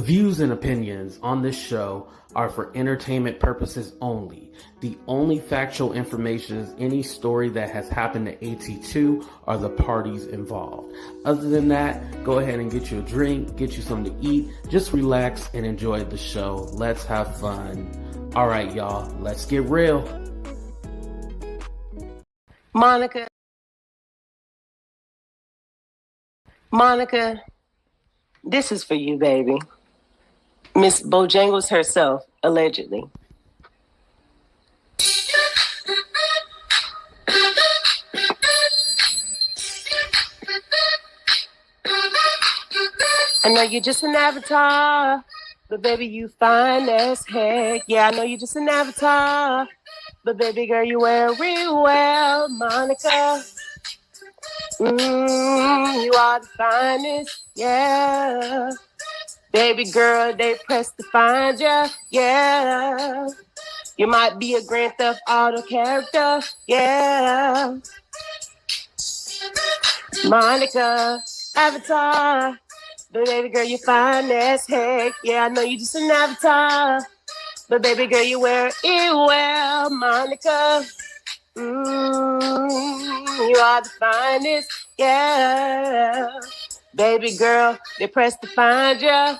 views and opinions on this show are for entertainment purposes only. The only factual information is any story that has happened to AT2 or the parties involved. Other than that, go ahead and get you a drink, get you something to eat, just relax and enjoy the show. Let's have fun. All right, y'all, let's get real. Monica, this is for you, baby. Miss Bojangles herself, allegedly. I know you're just an avatar, but baby, you fine as heck. Yeah, I know you're just an avatar, but baby girl, you wear it real well, Monica. You are the finest, yeah. Baby girl, they press to find ya, yeah. You might be a Grand Theft Auto character, yeah. Monica, avatar, but baby girl, you fine as heck. Yeah, I know you just an avatar, but baby girl, you wear it well, Monica. You are the finest, yeah. Baby girl, they press to find ya.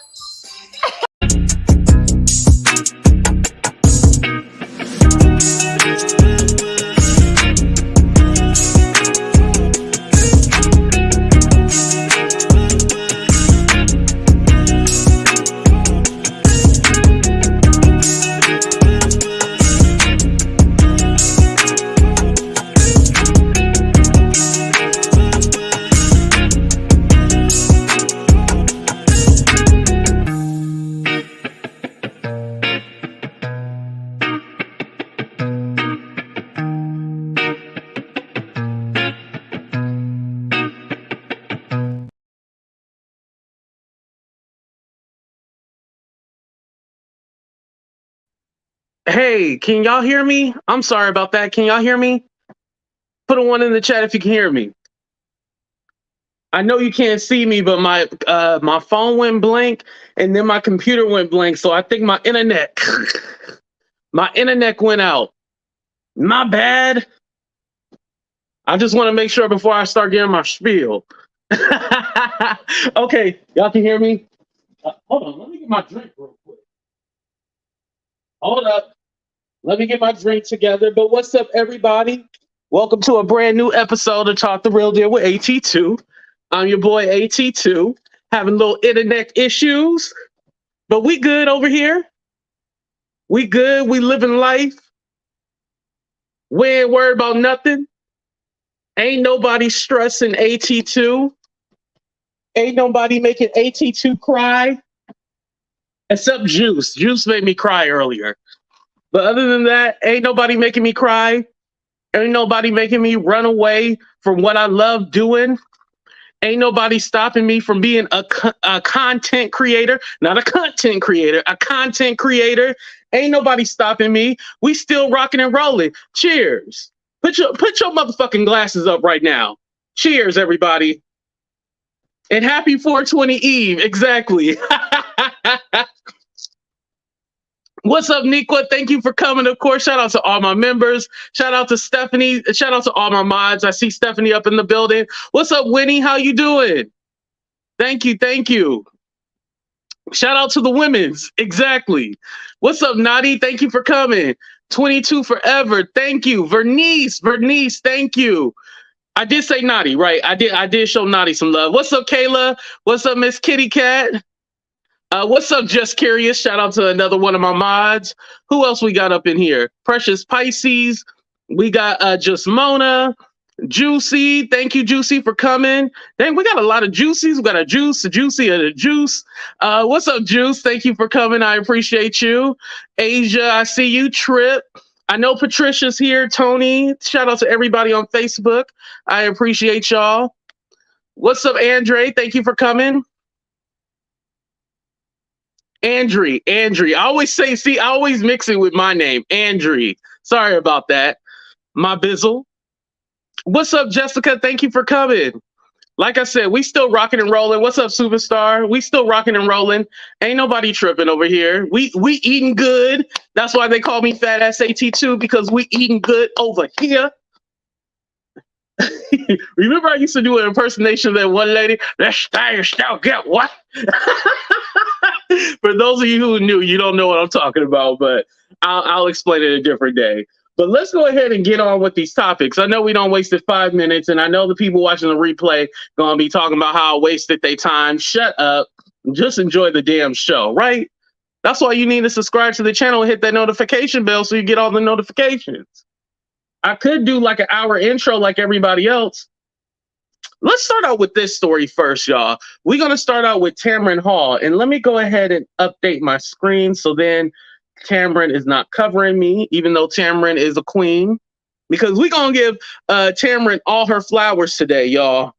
Hey, can y'all hear me? I'm sorry about that. Can y'all hear me? Put a 1 in the chat if you can hear me. I know you can't see me, but my phone went blank and then my computer went blank. So I think my internet went out. My bad. I just want to make sure before I start getting my spiel. Okay, y'all can hear me? Hold on, let me get my drink real quick. Hold up. Let me get my drink together. But what's up, everybody? Welcome to a brand new episode of Talk the Real Deal with AT2. I'm your boy AT2, having little internet issues, but we good over here. We good. We living life. We ain't worried about nothing. Ain't nobody stressing AT2. Ain't nobody making AT2 cry. Except Juice. Juice made me cry earlier. But other than that, ain't nobody making me cry. Ain't nobody making me run away from what I love doing. Ain't nobody stopping me from being a content creator. Not a content creator, a content creator. Ain't nobody stopping me. We still rocking and rolling. Cheers. Put your motherfucking glasses up right now. Cheers, everybody. And happy 420 Eve. Exactly. What's up, Niqua? Thank you for coming. Of course, shout out to all my members. Shout out to Stephanie. Shout out to all my mods. I see Stephanie up in the building. What's up, Winnie? How you doing? Thank you. Thank you. Shout out to the women's. Exactly. What's up, Nadi? Thank you for coming. 22 forever. Thank you. Vernice, thank you. I did say Nadi, right? I did show Nadi some love. What's up, Kayla? What's up, Miss Kitty Cat? What's up, Just Curious? Shout out to another one of my mods. Who else we got up in here? Precious Pisces. We got Just Mona. Juicy. Thank you, Juicy, for coming. Dang, we got a lot of Juicies. We got a Juice, a Juicy, and a Juice. What's up, Juice? Thank you for coming. I appreciate you. Asia, I see you. Trip. I know Patricia's here. Tony. Shout out to everybody on Facebook. I appreciate y'all. What's up, Andre? Thank you for coming. Andre. I always say, I always mix it with my name, Andre. Sorry about that. My bizzle. What's up, Jessica? Thank you for coming. Like I said, we still rocking and rolling. What's up, superstar? We still rocking and rolling. Ain't nobody tripping over here. We eating good. That's why they call me Fat SAT2, because we eating good over here. Remember I used to do an impersonation of that one lady? Let's still get what? For those of you who knew, you don't know what I'm talking about, but I'll explain it a different day. But let's go ahead and get on with these topics. I know we don't wasted 5 minutes, and I know the people watching the replay gonna be talking about how I wasted their time. Shut up. Just enjoy the damn show, right? That's why you need to subscribe to the channel and hit that notification bell so you get all the notifications. I could do like an hour intro like everybody else. Let's start out with this story first, y'all. We're going to start out with Tamron Hall. And let me go ahead and update my screen so then Tamron is not covering me, even though Tamron is a queen. Because we're going to give Tamron all her flowers today, y'all.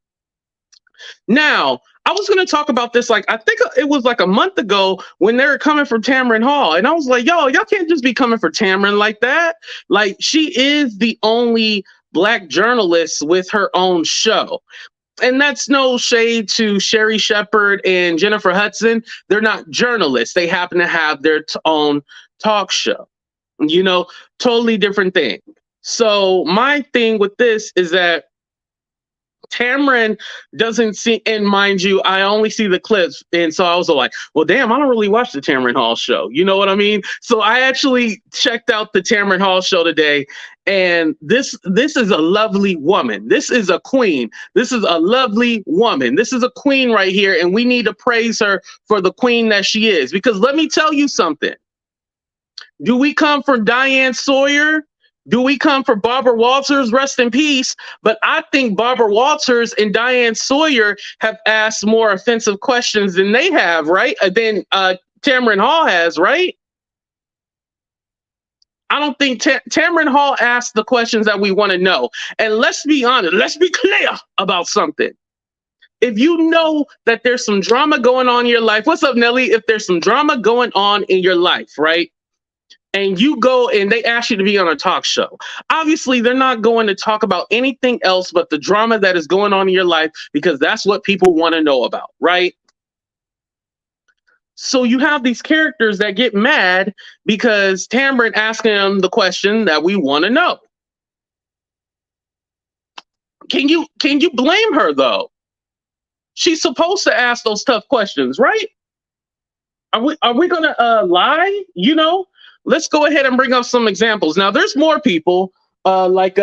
Now, I was going to talk about this, like, I think it was like a month ago when they were coming for Tamron Hall. And I was like, y'all can't just be coming for Tamron like that. Like, she is the only Black journalist with her own show. And that's no shade to Sheree Shepherd and Jennifer Hudson. They're not journalists. They happen to have their own talk show. You know, totally different thing. So my thing with this is that Tamron doesn't see, and mind you, I only see the clips, and so I was like, well, damn, I don't really watch the Tamron Hall show. You know what I mean? So I actually checked out the Tamron Hall show today, and this is a lovely woman. This is a queen. This is a lovely woman. This is a queen right here, and we need to praise her for the queen that she is. Because let me tell you something. Do we come from Diane Sawyer? Do we come for Barbara Walters? Rest in peace. But I think Barbara Walters and Diane Sawyer have asked more offensive questions than they have, right? Than Tamron Hall has, right? I don't think Tamron Hall asked the questions that we want to know. And let's be honest, let's be clear about something. If you know that there's some drama going on in your life, what's up, Nelly? If there's some drama going on in your life, right? And you go and they ask you to be on a talk show. Obviously, they're not going to talk about anything else but the drama that is going on in your life, because that's what people want to know about, right? So you have these characters that get mad because Tamron asking them the question that we want to know. Can you blame her though? She's supposed to ask those tough questions, right? Are we gonna lie? You know? Let's go ahead and bring up some examples. Now, there's more people like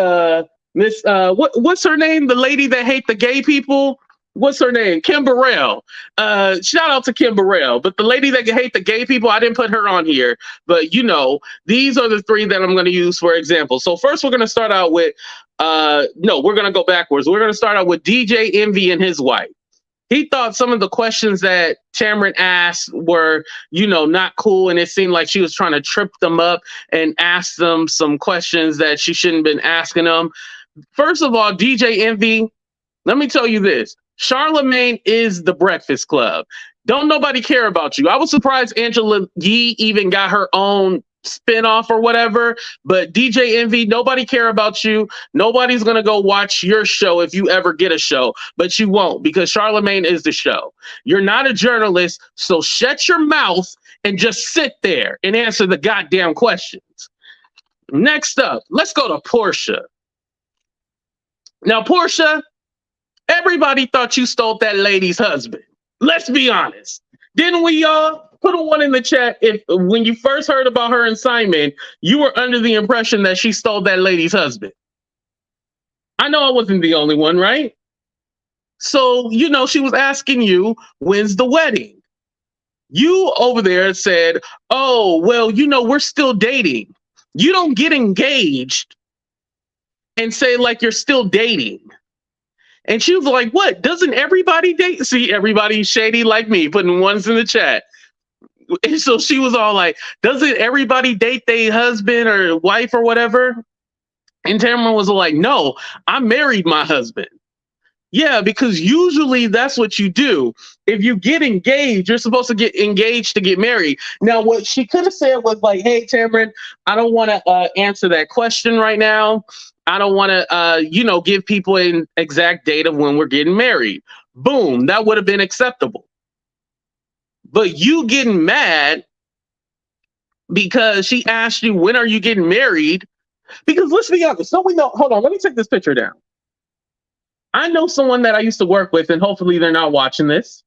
Miss what's her name? The lady that hate the gay people. What's her name? Kim Burrell. Shout out to Kim Burrell. But the lady that hate the gay people, I didn't put her on here. But you know, these are the three that I'm going to use for example. So first, we're going to start out with no, we're going to go backwards. We're going to start out with DJ Envy and his wife. He thought some of the questions that Tamron asked were, you know, not cool. And it seemed like she was trying to trip them up and ask them some questions that she shouldn't have been asking them. First of all, DJ Envy, let me tell you this. Charlemagne is the Breakfast Club. Don't nobody care about you. I was surprised Angela Yee even got her own spinoff or whatever, but DJ Envy, nobody care about you. Nobody's gonna go watch your show if you ever get a show, but you won't, because Charlemagne is the show. You're not a journalist, so shut your mouth and just sit there and answer the goddamn questions. Next up, let's go to Portia. Now, Portia, everybody thought you stole that lady's husband. Let's be honest. Didn't we, y'all? Put a one in the chat if when you first heard about her and Simon, you were under the impression that she stole that lady's husband. I know I wasn't the only one, right? So, you know, she was asking you, when's the wedding? You over there said, oh, well, you know, we're still dating. You don't get engaged and say like you're still dating. And she was like, what? Doesn't everybody date? See, everybody's shady like me, putting ones in the chat. And so she was all like, doesn't everybody date their husband or wife or whatever? And Tamron was like, no, I married my husband. Yeah, because usually that's what you do. If you get engaged, you're supposed to get engaged to get married. Now, what she could have said was like, hey, Tamron, I don't want to answer that question right now. I don't want to, give people an exact date of when we're getting married. Boom, that would have been acceptable. But you getting mad because she asked you, when are you getting married? Because let's be honest, so we know, hold on, let me take this picture down. I know someone that I used to work with, and hopefully they're not watching this,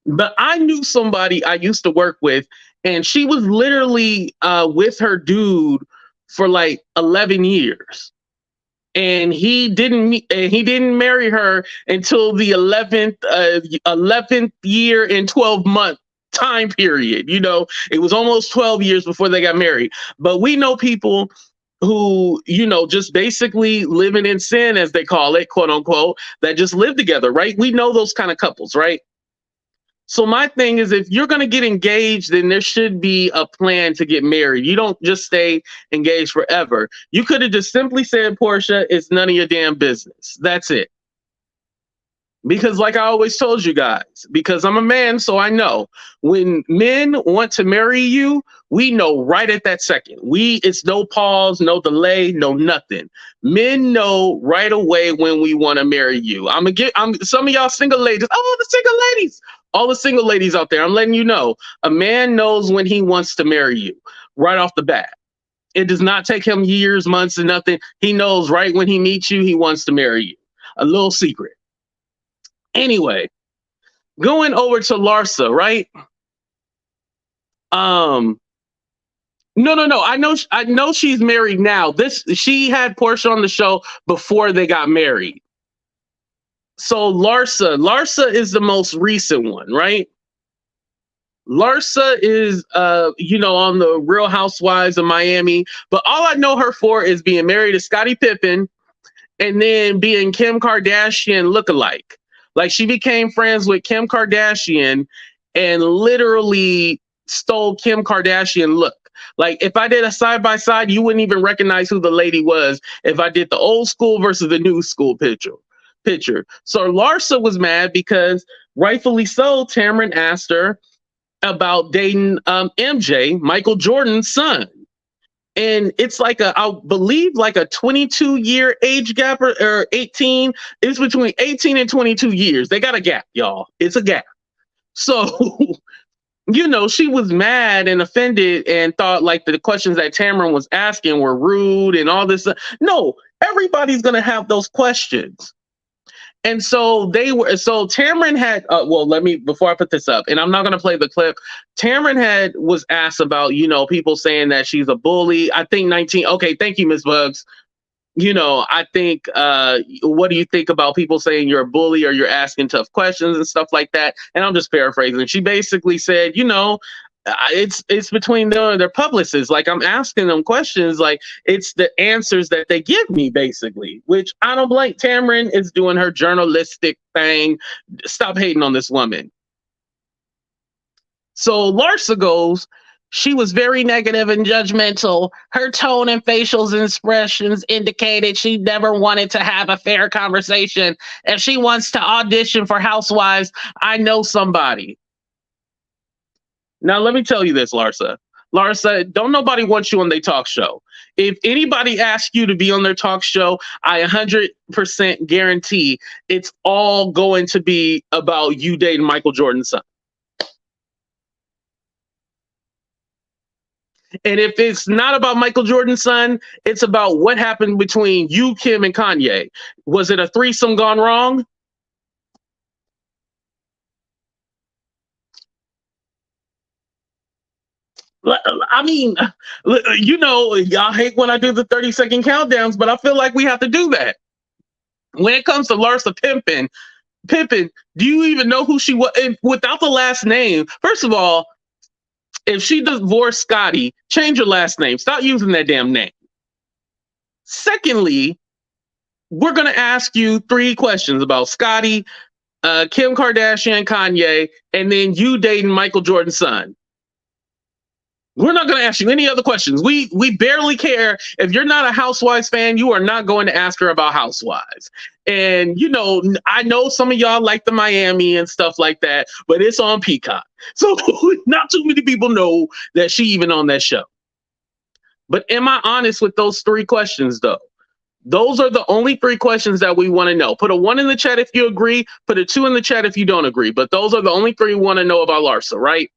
but I knew somebody I used to work with, and she was literally with her dude for like 11 years. And he didn't marry her until the 11th year and 12-month time period. It was almost 12 years before they got married. But we know people who, just basically living in sin, as they call it, quote unquote, that just live together, right? We know those kind of couples, right? So my thing is, if you're going to get engaged, then there should be a plan to get married. You don't just stay engaged forever. You could have just simply said, Portia, it's none of your damn business. That's it. Because like I always told you guys, because I'm a man, so I know when men want to marry you, we know right at that second. It's no pause, no delay, no nothing. Men know right away when we want to marry you. I'm some of y'all single ladies. Oh, the single ladies. All the single ladies out there, I'm letting you know, a man knows when he wants to marry you right off the bat. It does not take him years, months, and nothing. He knows right when he meets you, he wants to marry you. A little secret. Anyway, going over to Larsa, right? No. I know she's married now. She had Portia on the show before they got married. So Larsa is the most recent one, right? Larsa is, on the Real Housewives of Miami, but all I know her for is being married to Scottie Pippen and then being Kim Kardashian lookalike. Like, she became friends with Kim Kardashian and literally stole Kim Kardashian look. Like, if I did a side-by-side, you wouldn't even recognize who the lady was if I did the old school versus the new school picture. So Larsa was mad because, rightfully so, Tamron asked her about dating MJ, Michael Jordan's son. And it's like I believe like a 22-year age gap or 18. It's between 18 and 22 years. They got a gap, y'all. It's a gap. So, she was mad and offended and thought like the questions that Tamron was asking were rude and all this. No, everybody's going to have those questions. And so Tamron had, before I put this up, and I'm not going to play the clip, Tamron was asked about, people saying that she's a bully. I think 19. Okay. Thank you, Ms. Bugs. I think, what do you think about people saying you're a bully or you're asking tough questions and stuff like that? And I'm just paraphrasing. She basically said, it's between their publicists. Like, I'm asking them questions, like it's the answers that they give me, basically, which I don't blame. Tamron is doing her journalistic thing. Stop hating on this woman. So Larsa goes, she was very negative and judgmental. Her tone and facial expressions indicated she never wanted to have a fair conversation. If she wants to audition for Housewives, I know somebody. Now, let me tell you this, Larsa. Larsa, don't nobody want you on their talk show. If anybody asks you to be on their talk show, I 100% guarantee it's all going to be about you dating Michael Jordan's son. And if it's not about Michael Jordan's son, it's about what happened between you, Kim, and Kanye. Was it a threesome gone wrong? I mean, y'all hate when I do the 30-second countdowns, but I feel like we have to do that. When it comes to Larsa Pippen, do you even know who she was? And without the last name, first of all, if she divorced Scottie, change your last name. Stop using that damn name. Secondly, we're going to ask you 3 questions about Scottie, Kim Kardashian, Kanye, and then you dating Michael Jordan's son. We're not going to ask you any other questions. We barely care. If you're not a Housewives fan, you are not going to ask her about Housewives. And, I know some of y'all like the Miami and stuff like that, but it's on Peacock. So not too many people know that she even on that show. But am I honest with those 3 questions, though? Those are the only 3 questions that we want to know. Put a 1 in the chat if you agree, put a 2 in the chat if you don't agree. But those are the only 3 we want to know about Larsa, right?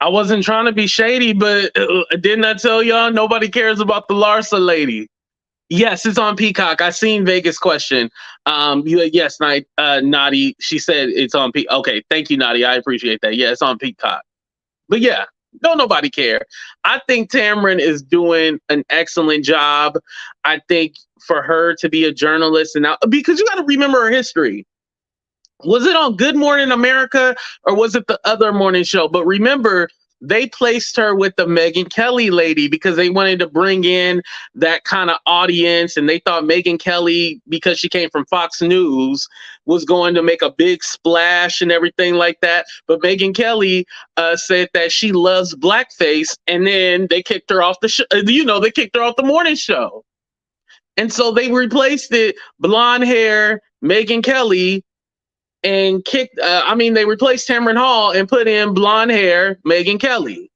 I wasn't trying to be shady, but didn't I tell y'all nobody cares about the Larsa lady? Yes, it's on Peacock. I seen Vegas question. Yes, Nadi. She said it's on Peacock. Okay, thank you, Nadi. I appreciate that. Yeah, it's on Peacock. But yeah, don't nobody care. I think Tamron is doing an excellent job. I think for her to be a journalist and now, because you got to remember her history. Was it on Good Morning America or was it the other morning show? But remember, they placed her with the Megyn Kelly lady because they wanted to bring in that kind of audience. And they thought Megyn Kelly, because she came from Fox News, was going to make a big splash and everything like that. But Megyn Kelly said that she loves blackface. And then they kicked her off the show. They kicked her off the morning show. And so they replaced it, blonde hair, Megyn Kelly, and they replaced Tamron Hall and put in blonde hair Megyn Kelly.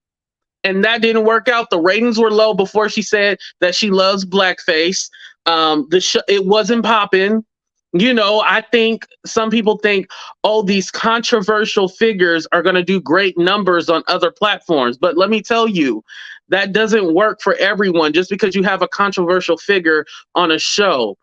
And that didn't work out. The ratings were low before she said that she loves blackface. It wasn't popping. I think some people think, oh, these controversial figures are going to do great numbers on other platforms. But let me tell you, that doesn't work for everyone. Just because you have a controversial figure on a show,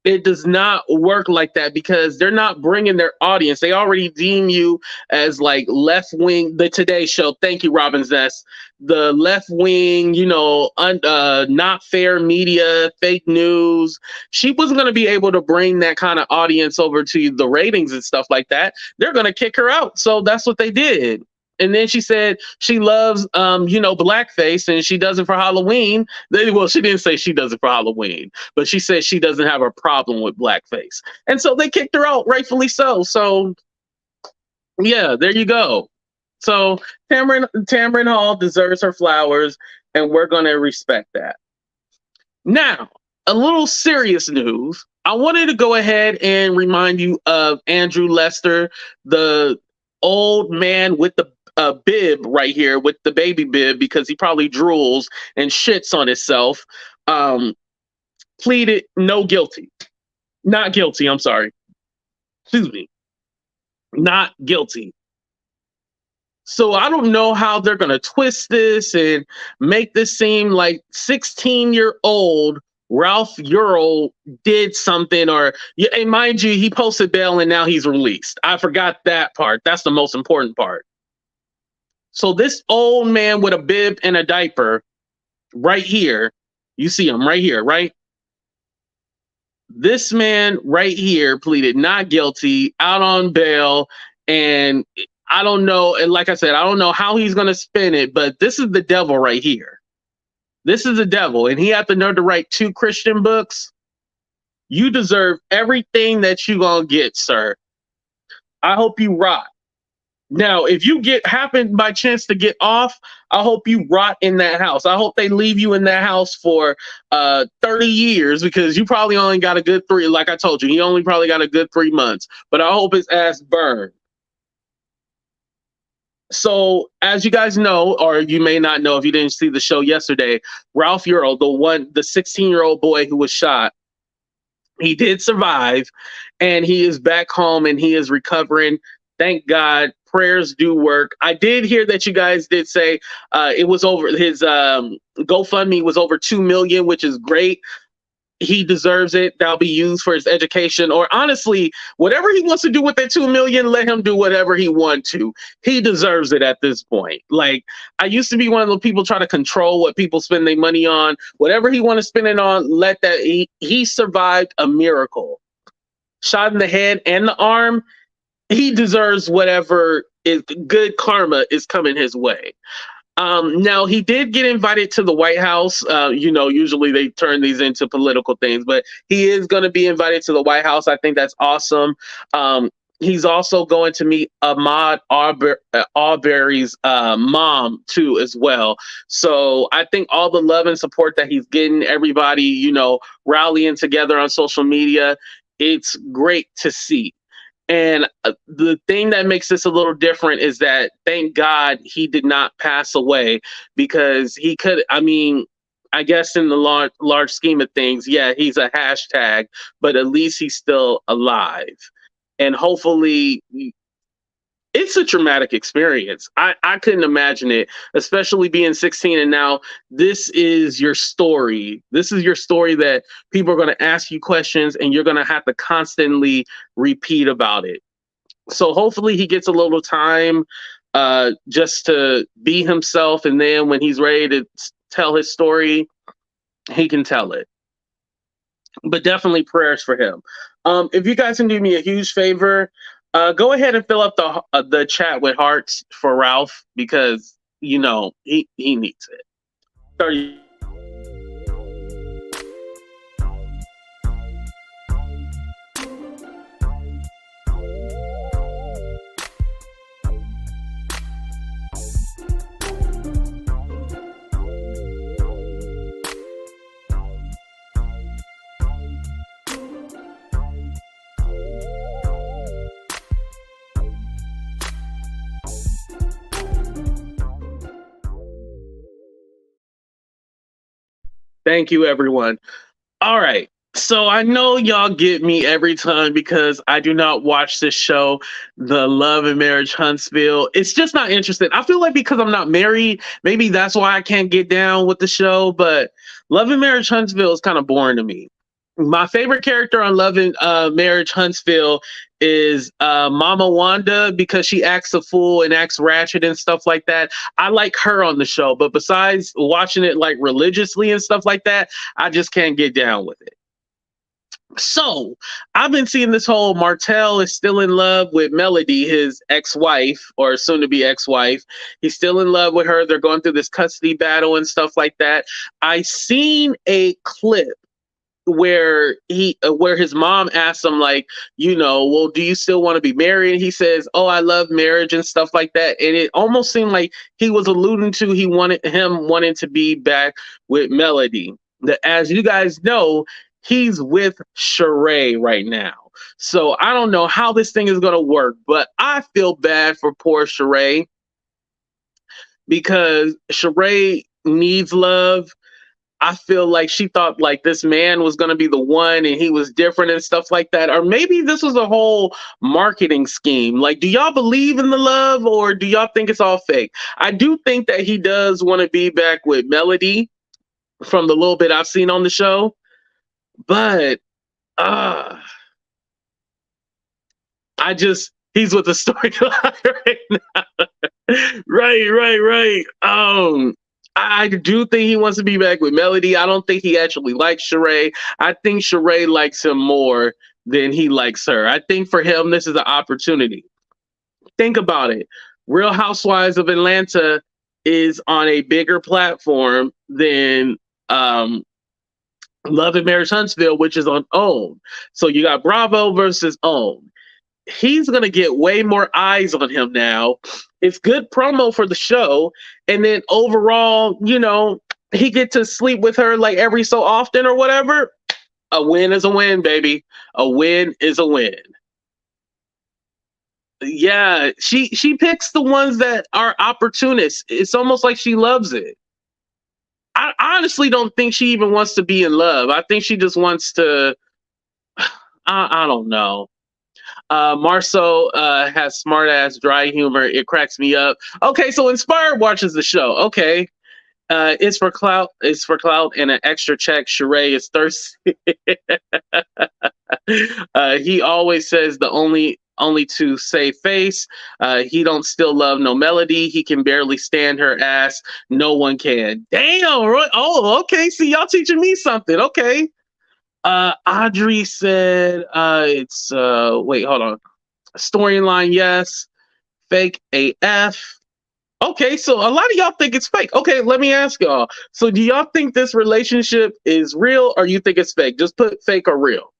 it does not work like that because they're not bringing their audience. They already deem you as like left wing. The Today Show. Thank you, Robin's Nest. The left wing, not fair media, fake news. She wasn't going to be able to bring that kind of audience over to the ratings and stuff like that. They're going to kick her out. So that's what they did. And then she said she loves, blackface and she does it for Halloween. She didn't say she does it for Halloween, but she said she doesn't have a problem with blackface. And so they kicked her out, rightfully so. So, yeah, there you go. So Tamron Hall deserves her flowers, and we're going to respect that. Now, a little serious news. I wanted to go ahead and remind you of Andrew Lester, the old man with the bib right here, with the baby bib, because he probably drools and shits on himself, pleaded not guilty. I'm sorry. Excuse me. Not guilty. So I don't know how they're going to twist this and make this seem like 16-year-old Ralph Yarl did something, and mind you, he posted bail and now he's released. I forgot that part. That's the most important part. So this old man with a bib and a diaper right here, you see him right here, right? This man right here pleaded not guilty, out on bail, and I don't know, and like I said, I don't know how he's going to spin it, but this is the devil right here. This is the devil, and he had the nerve to write 2 Christian books. You deserve everything that you gonna get, sir. I hope you rot. Now, if you happen by chance to get off, I hope you rot in that house. I hope they leave you in that house for 30 years because you probably only got a good 3. Like I told you, he only probably got a good 3 months. But I hope his ass burned. So, as you guys know, or you may not know if you didn't see the show yesterday, Ralph Yarl, the 16-year-old boy who was shot, he did survive, and he is back home and he is recovering. Thank God. Prayers do work. I did hear that you guys did say it was over. His GoFundMe was over 2 million, which is great. He deserves it. That'll be used for his education, or honestly, whatever he wants to do with that 2 million, let him do whatever he wants to. He deserves it at this point. Like, I used to be one of the people trying to control what people spend their money on. Whatever he want to spend it on, let that. He survived a miracle. Shot in the head and the arm. He deserves whatever is good karma is coming his way. Now he did get invited to the White House. Usually they turn these into political things, but he is going to be invited to the White House. I think that's awesome. He's also going to meet Ahmaud Arbery's mom too, as well. So I think all the love and support that he's getting, everybody, rallying together on social media, it's great to see. And the thing that makes this a little different is that thank God he did not pass away, because he could, I guess in the large scheme of things, yeah, he's a hashtag, but at least he's still alive. And hopefully, it's a traumatic experience. I couldn't imagine it, especially being 16. And now this is your story. This is your story that people are going to ask you questions and you're going to have to constantly repeat about it. So hopefully he gets a little time just to be himself. And then when he's ready to tell his story, he can tell it. But definitely prayers for him. If you guys can do me a huge favor, go ahead and fill up the chat with hearts for Ralph, because he needs it. 30. Thank you, everyone. All right. So I know y'all get me every time because I do not watch this show, The Love and Marriage Huntsville. It's just not interesting. I feel like because I'm not married, maybe that's why I can't get down with the show. But Love and Marriage Huntsville is kind of boring to me. My favorite character on Love and Marriage Huntsville is Mama Wanda, because she acts a fool and acts ratchet and stuff like that. I like her on the show, but besides watching it like religiously and stuff like that, I just can't get down with it. So I've been seeing this whole Martell is still in love with Melody, his ex-wife, or soon to be ex-wife. He's still in love with her. They're going through this custody battle and stuff like that. I seen a clip where his mom asked him, like, well, do you still want to be married? And he says, oh, I love marriage and stuff like that. And it almost seemed like he was alluding to him wanting to be back with Melody. As you guys know, he's with Sheree right now. So I don't know how this thing is going to work, but I feel bad for poor Sheree, because Sheree needs love. I feel like she thought like this man was going to be the one and he was different and stuff like that. Or maybe this was a whole marketing scheme. Like, do y'all believe in the love, or do y'all think it's all fake? I do think that he does want to be back with Melody from the little bit I've seen on the show. But he's with the storyline right now. Right. I do think he wants to be back with Melody. I don't think he actually likes Sheree. I think Sheree likes him more than he likes her. I think for him, this is an opportunity. Think about it. Real Housewives of Atlanta is on a bigger platform than Love and Marriage Huntsville, which is on OWN. So you got Bravo versus OWN. He's going to get way more eyes on him now. It's good promo for the show. And then overall, he get to sleep with her like every so often or whatever. A win is a win, baby. A win is a win. Yeah, she picks the ones that are opportunists. It's almost like she loves it. I honestly don't think she even wants to be in love. I think she just wants to, I don't know. Marceau has smart ass dry humor. It cracks me up. Okay, so Inspired watches the show. Okay. It's for clout. It's for clout and an extra check. Sheree is thirsty. He always says the only to save face. He don't still love no Melody. He can barely stand her ass. No one can. Damn. Oh, okay. See, y'all teaching me something. Okay. Audrey said it's wait, hold on. Storyline, yes. Fake AF. Okay, so a lot of y'all think it's fake. Okay, let me ask y'all. So do y'all think this relationship is real or you think it's fake? Just put fake or real.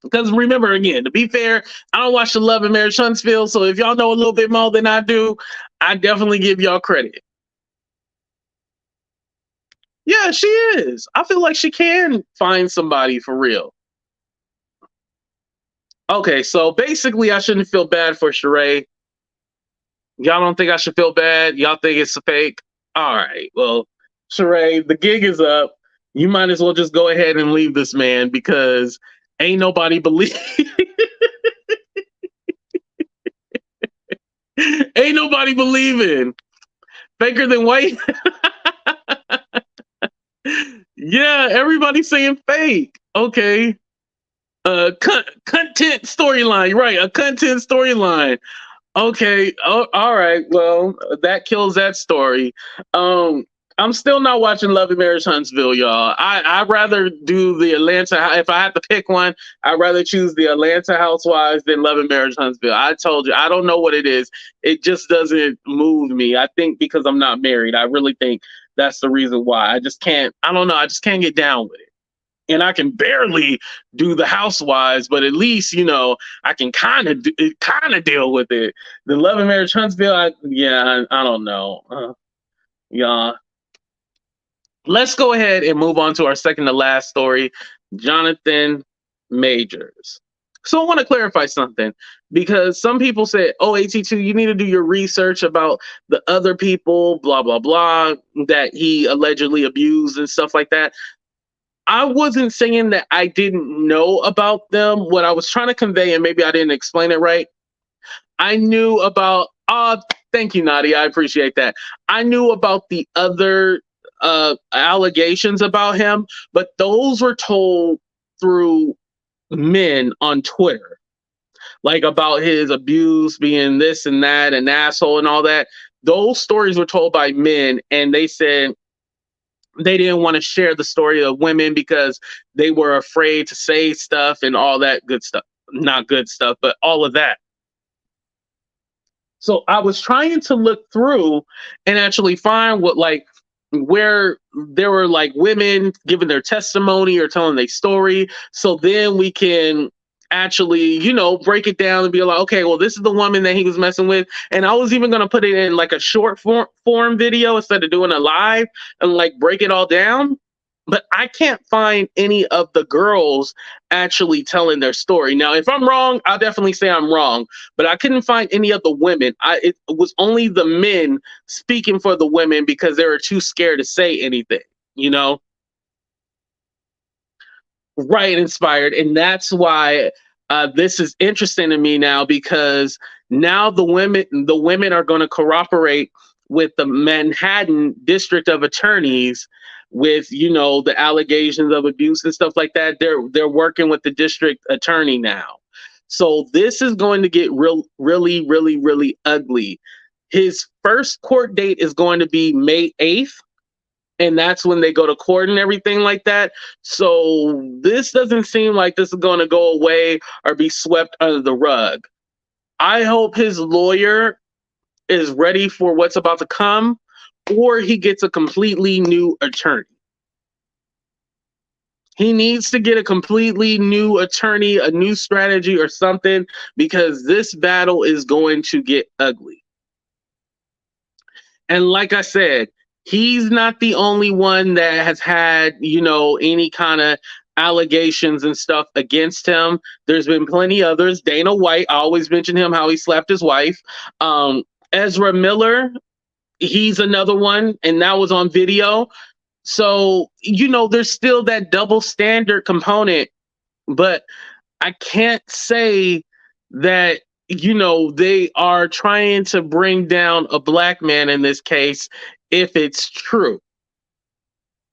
Because remember, again, to be fair, I don't watch the Love and Marriage Huntsville. So if y'all know a little bit more than I do, I definitely give y'all credit. Yeah, she is. I feel like she can find somebody for real. Okay, so basically, I shouldn't feel bad for Sheree. Y'all don't think I should feel bad? Y'all think it's a fake? All right. Well, Sheree, the gig is up. You might as well just go ahead and leave this man because ain't nobody believe. Ain't nobody believing. Faker than white. Yeah, everybody's saying fake. Okay. Content storyline, right? A content storyline. Okay. Oh, all right. Well, that kills that story. Um, I'm still not watching Love and Marriage Huntsville, y'all. I'd rather do the Atlanta. If I had to pick one, I'd rather choose the Atlanta Housewives than Love and Marriage Huntsville. I told you, I don't know what it is. It just doesn't move me. I think because I'm not married. I really think that's the reason why. I just can't. I don't know. I just can't get down with it. And I can barely do the Housewives, but at least I can kind of deal with it. The Love and Marriage Huntsville, I don't know. Yeah, let's go ahead and move on to our second to last story, Jonathan Majors. So I want to clarify something because some people said, "Oh, AT2, you need to do your research about the other people, blah blah blah, that he allegedly abused and stuff like that." I wasn't saying that I didn't know about them. What I was trying to convey, and maybe I didn't explain it right, I knew about, thank you, Nadia. I appreciate that. I knew about the other allegations about him, but those were told through men on Twitter, like about his abuse being this and that, an asshole and all that. Those stories were told by men, and they said, they didn't want to share the story of women because they were afraid to say stuff and all that good stuff. Not good stuff, but all of that. So I was trying to look through and actually find where there were like women giving their testimony or telling their story. So then we can actually, break it down and be like, okay, well, this is the woman that he was messing with. And I was even going to put it in like a short form video instead of doing a live and like break it all down. But I can't find any of the girls actually telling their story. Now, if I'm wrong, I'll definitely say I'm wrong. But I couldn't find any of the women. It was only the men speaking for the women because they were too scared to say anything, Right, inspired. And that's why this is interesting to me now, because now the women are going to cooperate with the Manhattan District of Attorneys with the allegations of abuse and stuff like that. They're working with the district attorney now. So this is going to get really, really, really ugly. His first court date is going to be May 8th. And that's when they go to court and everything like that. So this doesn't seem like this is going to go away or be swept under the rug. I hope his lawyer is ready for what's about to come, or he gets a completely new attorney. He needs to get a completely new attorney, a new strategy or something, because this battle is going to get ugly. And like I said, he's not the only one that has had, any kind of allegations and stuff against him. There's been plenty others. Dana White, I always mention him, how he slapped his wife. Ezra Miller, he's another one, and that was on video. So, there's still that double standard component, but I can't say that they are trying to bring down a black man in this case if it's true.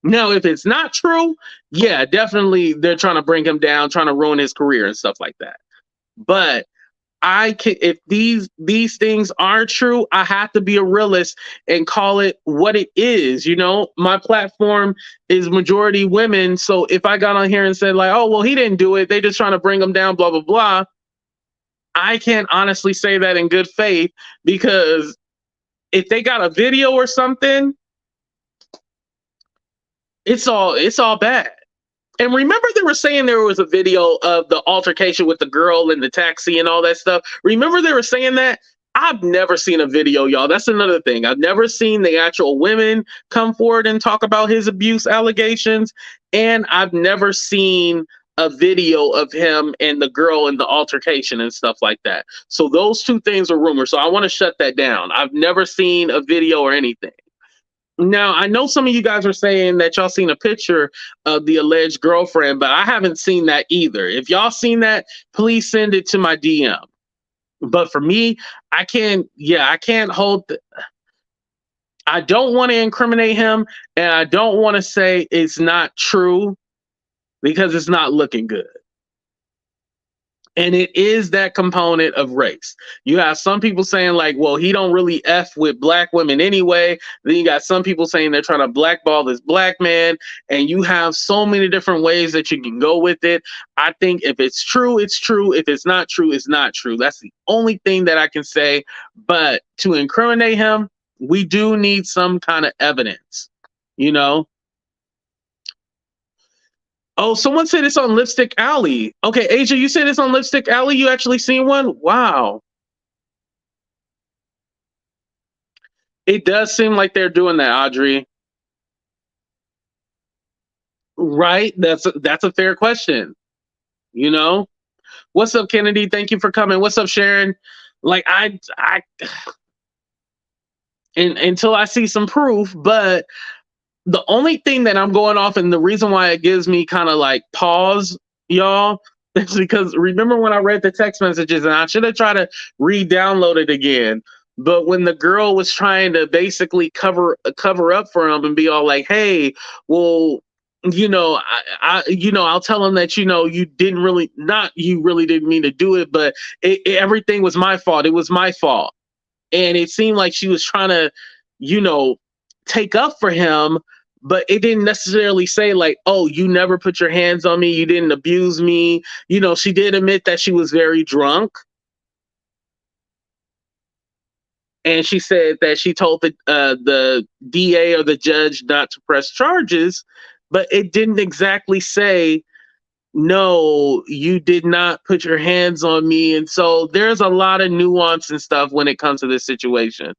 Now, if it's not true, yeah, definitely they're trying to bring him down, trying to ruin his career and stuff like that. But if these things are true, I have to be a realist and call it what it is. My platform is majority women. So if I got on here and said like, oh, well, he didn't do it, they just trying to bring him down, blah, blah, blah, I can't honestly say that in good faith, because if they got a video or something, it's all bad. And remember, they were saying there was a video of the altercation with the girl in the taxi and all that stuff. Remember, they were saying that? I've never seen a video, y'all. That's another thing. I've never seen the actual women come forward and talk about his abuse allegations. And I've never seen a video of him and the girl in the altercation and stuff like that. So those two things are rumors. So I want to shut that down. I've never seen a video or anything. Now, I know some of you guys are saying that y'all seen a picture of the alleged girlfriend, but I haven't seen that either. If y'all seen that, please send it to my DM. But for me, I can't hold. I don't want to incriminate him, and I don't want to say it's not true because it's not looking good. And it is that component of race. You have some people saying like, well, he don't really F with black women anyway. Then you got some people saying they're trying to blackball this black man. And you have so many different ways that you can go with it. I think if it's true, it's true. If it's not true, it's not true. That's the only thing that I can say. But to incriminate him, we do need some kind of evidence, you know? Oh, someone said it's on Lipstick Alley. Okay, Asia, you said it's on Lipstick Alley. You actually seen one? Wow. It does seem like they're doing that, Audrey. Right? That's a fair question. You know? What's up, Kennedy? Thank you for coming. What's up, Sharon? Like until I see some proof, but the only thing that I'm going off, and the reason why it gives me kind of like pause, y'all, is because remember when I read the text messages, and I should have tried to re-download it again. But when the girl was trying to basically cover up for him and be all like, "Hey, well, you know, I'll tell him that you really didn't mean to do it, but everything was my fault. It was my fault." And it seemed like she was trying to, take up for him, but it didn't necessarily say like, oh, you never put your hands on me, you didn't abuse me. She did admit that she was very drunk. And she said that she told the DA or the judge not to press charges, but it didn't exactly say, no, you did not put your hands on me. And so there's a lot of nuance and stuff when it comes to this situation.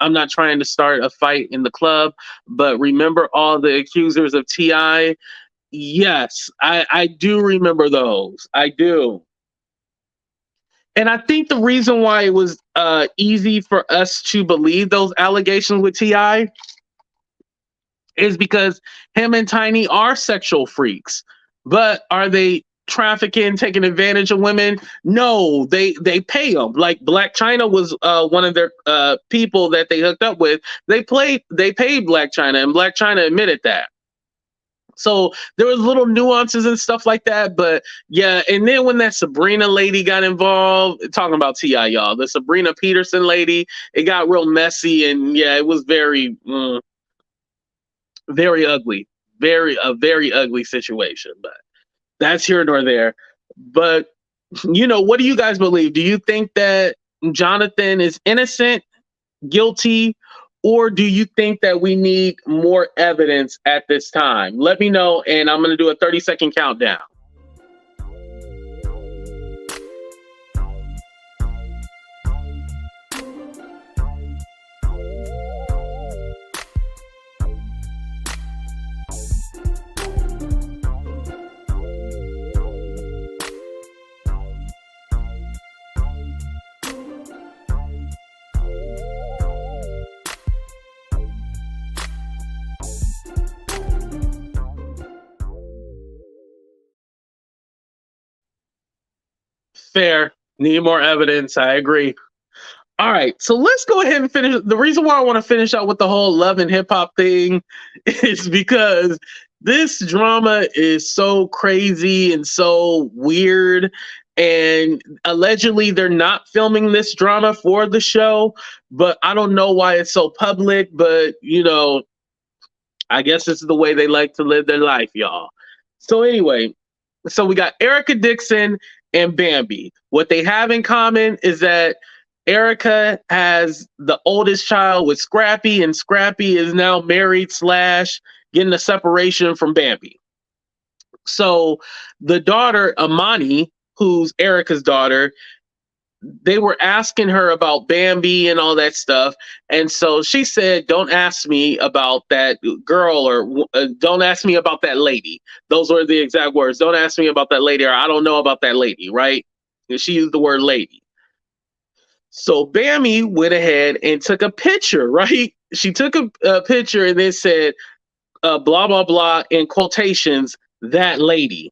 I'm not trying to start a fight in the club, but remember all the accusers of T.I.? Yes, I do remember those. I do. And I think the reason why it was easy for us to believe those allegations with T.I. is because him and Tiny are sexual freaks. But are they trafficking, taking advantage of women? No, they pay them. Like Black China was one of their people that they hooked up with. They paid Black China, and Black China admitted that. So there was little nuances and stuff like that. But yeah, and then when that Sabrina lady got involved, talking about T.I., y'all, the Sabrina Peterson lady, it got real messy, and yeah, it was very very ugly, a very ugly situation. But that's here nor there. But, what do you guys believe? Do you think that Jonathan is innocent, guilty, or do you think that we need more evidence at this time? Let me know, and I'm going to do a 30-second countdown. Fair. Need more evidence. I agree. All right. So let's go ahead and finish. The reason why I want to finish out with the whole love and hip hop thing is because this drama is so crazy and so weird. And allegedly they're not filming this drama for the show, but I don't know why it's so public. But, I guess this is the way they like to live their life, y'all. So anyway, so we got Erica Dixon and Bambi. What they have in common is that Erica has the oldest child with Scappy, and Scappy is now married / getting a separation from Bambi. So the daughter, Emani, who's Erica's daughter, they were asking her about Bambi and all that stuff. And so she said, don't ask me about that girl, or don't ask me about that lady. Those were the exact words. Don't ask me about that lady, or I don't know about that lady, right? And she used the word lady. So Bambi went ahead and took a picture, right? She took a picture and then said, blah, blah, blah, in quotations, that lady.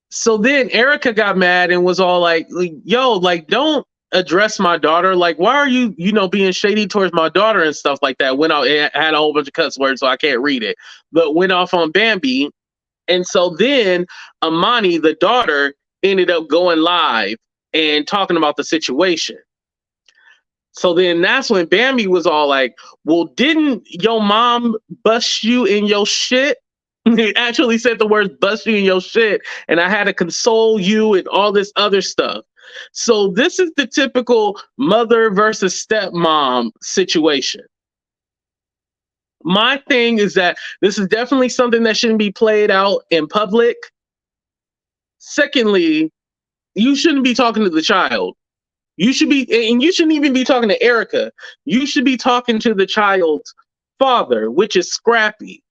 So then Erica got mad and was all like, yo, like, don't address my daughter. Like, why are you, being shady towards my daughter and stuff like that? Went out, it had a whole bunch of cuss words, so I can't read it, but went off on Bambi. And so then Emani, the daughter, ended up going live and talking about the situation. So then that's when Bambi was all like, well, didn't your mom bust you in your shit? He actually said the words bust you in your shit, and I had to console you and all this other stuff. So this is the typical mother versus stepmom situation. My thing is that this is definitely something that shouldn't be played out in public. Secondly, you shouldn't be talking to the child. You should be, and you shouldn't even be talking to Erica. You should be talking to the child's father, which is Scappy.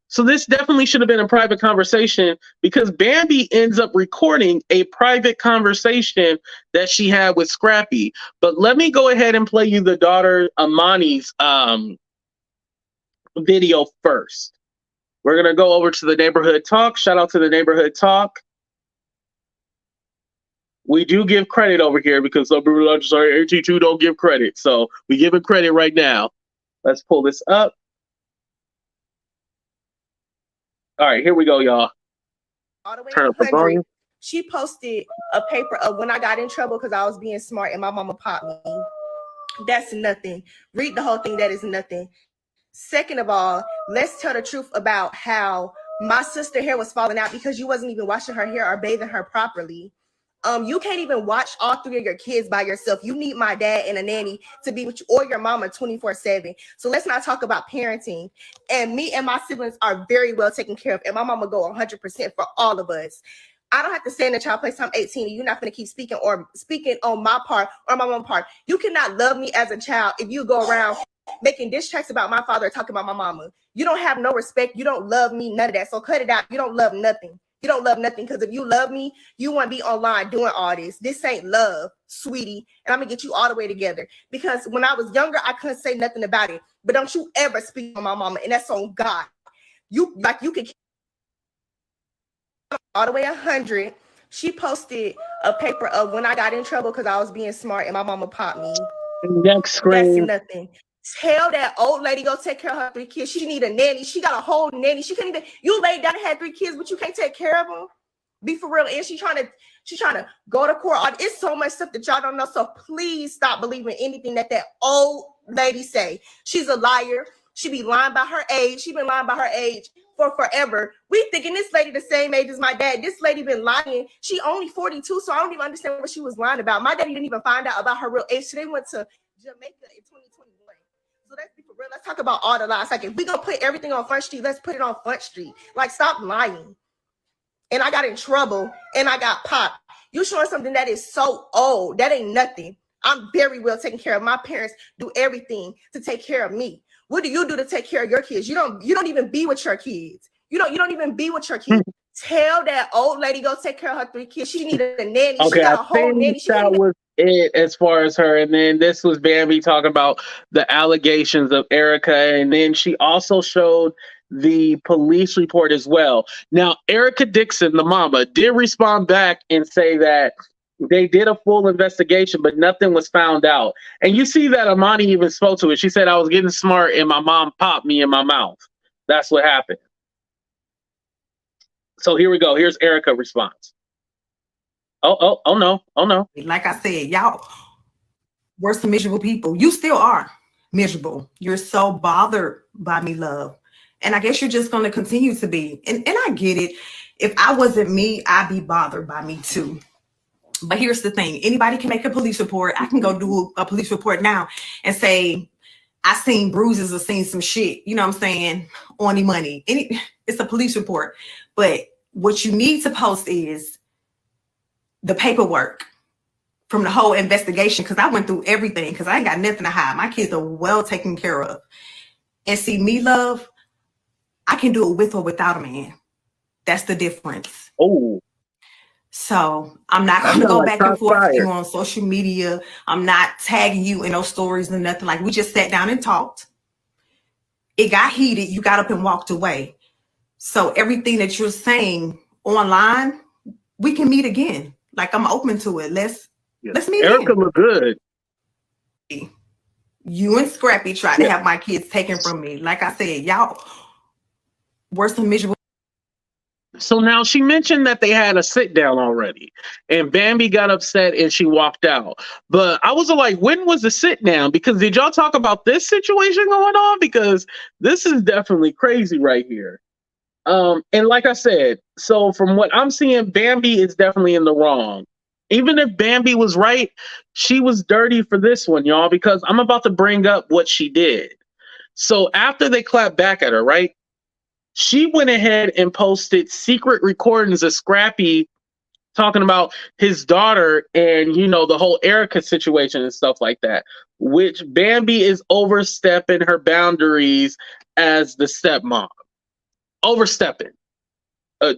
So this definitely should have been a private conversation, because Bambi ends up recording a private conversation that she had with Scappy. But let me go ahead and play you the daughter Emani's video first. We're going to go over to the Neighborhood Talk. Shout out to the Neighborhood Talk. We do give credit over here, because some people are sorry, AT2 don't give credit. So we give it credit right now. Let's pull this up. All right, here we go, y'all. All the way Turn up the volume. She posted a paper of when I got in trouble because I was being smart and my mama popped me. That's nothing. Read the whole thing. That is nothing. Second of all, let's tell the truth about how my sister hair was falling out because you wasn't even washing her hair or bathing her properly. You can't even watch all 3 of your kids by yourself. You need my dad and a nanny to be with you, or your mama 24/7. So let's not talk about parenting. And me and my siblings are very well taken care of. And my mama go 100% for all of us. I don't have to stand in child place till I'm 18 and you're not going to keep speaking on my part or my mom's part. You cannot love me as a child if you go around making diss tracks about my father or talking about my mama. You don't have no respect. You don't love me, none of that. So cut it out. You don't love nothing. You don't love nothing, because if you love me, you want to be online doing all this. This ain't love, sweetie. And I'm going to get you all the way together. Because when I was younger, I couldn't say nothing about it. But don't you ever speak on my mama. And that's on God. You can all the way 100. She posted a paper of when I got in trouble because I was being smart and my mama popped me. Next screen. That's nothing. Tell that old lady go take care of her 3 kids. She need a nanny. She got a whole nanny. She couldn't even. You laid down and had 3 kids, but you can't take care of them. Be for real. And she's trying to go to court. It's so much stuff that y'all don't know. So please stop believing anything that old lady say. She's a liar. She be lying about her age. She been lying about her age for forever. We thinking this lady the same age as my dad. This lady been lying. She only 42, so I don't even understand what she was lying about. My daddy didn't even find out about her real age. So they went to Jamaica in 2021. So let's be for real. Let's talk about all the lies. Like, if we gonna put everything on Front Street, let's put it on Front Street. Like, stop lying. And I got in trouble and I got popped. You showing something that is so old. That ain't nothing. I'm very well taken care of. My parents do everything to take care of me. What do you do to take care of your kids? You don't even be with your kids. You don't even be with your kids. Tell that old lady go take care of her 3 kids. She needed a nanny. Okay, she got a whole nanny. That was it as far as her. And then this was Bambi talking about the allegations of Erica. And then she also showed the police report as well. Now, Erica Dixon, the mama, did respond back and say that they did a full investigation, but nothing was found out. And you see that Emani even spoke to it. She said, I was getting smart and my mom popped me in my mouth. That's what happened. So here we go. Here's Erica's response. Oh no. Like I said, y'all were some miserable people. You still are miserable. You're so bothered by me, love. And I guess you're just going to continue to be. And I get it. If I wasn't me, I'd be bothered by me too. But here's the thing. Anybody can make a police report. I can go do a police report now and say, I seen bruises or seen some shit, you know what I'm saying, on Emani. It's a police report. But what you need to post is the paperwork from the whole investigation, because I went through everything, because I ain't got nothing to hide. My kids are well taken care of. And see, me, love, I can do it with or without a man. That's the difference. Oh. So I'm not going to go back and forth with you on social media. I'm not tagging you in those stories and nothing. Like, we just sat down and talked. It got heated. You got up and walked away. So everything that you're saying online, we can meet again. Like, I'm open to it. Let's meet Erica again. look good. You and Scappy tried to have my kids taken from me. Like I said, y'all worse than miserable. So now she mentioned that they had a sit down already, and Bambi got upset and she walked out. But I was like, when was the sit down? Because did y'all talk about this situation going on? Because this is definitely crazy right here. And like I said, so from what I'm seeing, Bambi is definitely in the wrong. Even if Bambi was right, she was dirty for this one, y'all, because I'm about to bring up what she did. So after they clapped back at her, right? She went ahead and posted secret recordings of Scappy talking about his daughter and, you know, the whole Erica situation and stuff like that, which Bambi is overstepping her boundaries as the stepmom. Overstepping.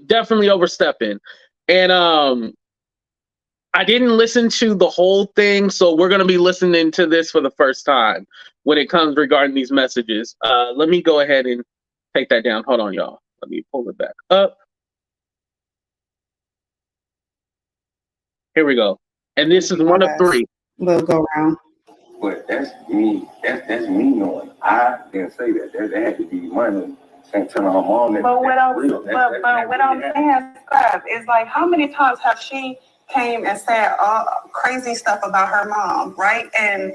Definitely overstepping. And I didn't listen to the whole thing, so we're going to be listening to this for the first time when it comes regarding these messages. Let me go ahead and take that down. Hold on, y'all. Let me pull it back up. Here we go. And this is one of three. We'll go around. But that's me. That's me knowing. I didn't say that. That had to be money sent to her mom. But what I'm saying, Scrap, is like, how many times have she came and said crazy stuff about her mom, right? And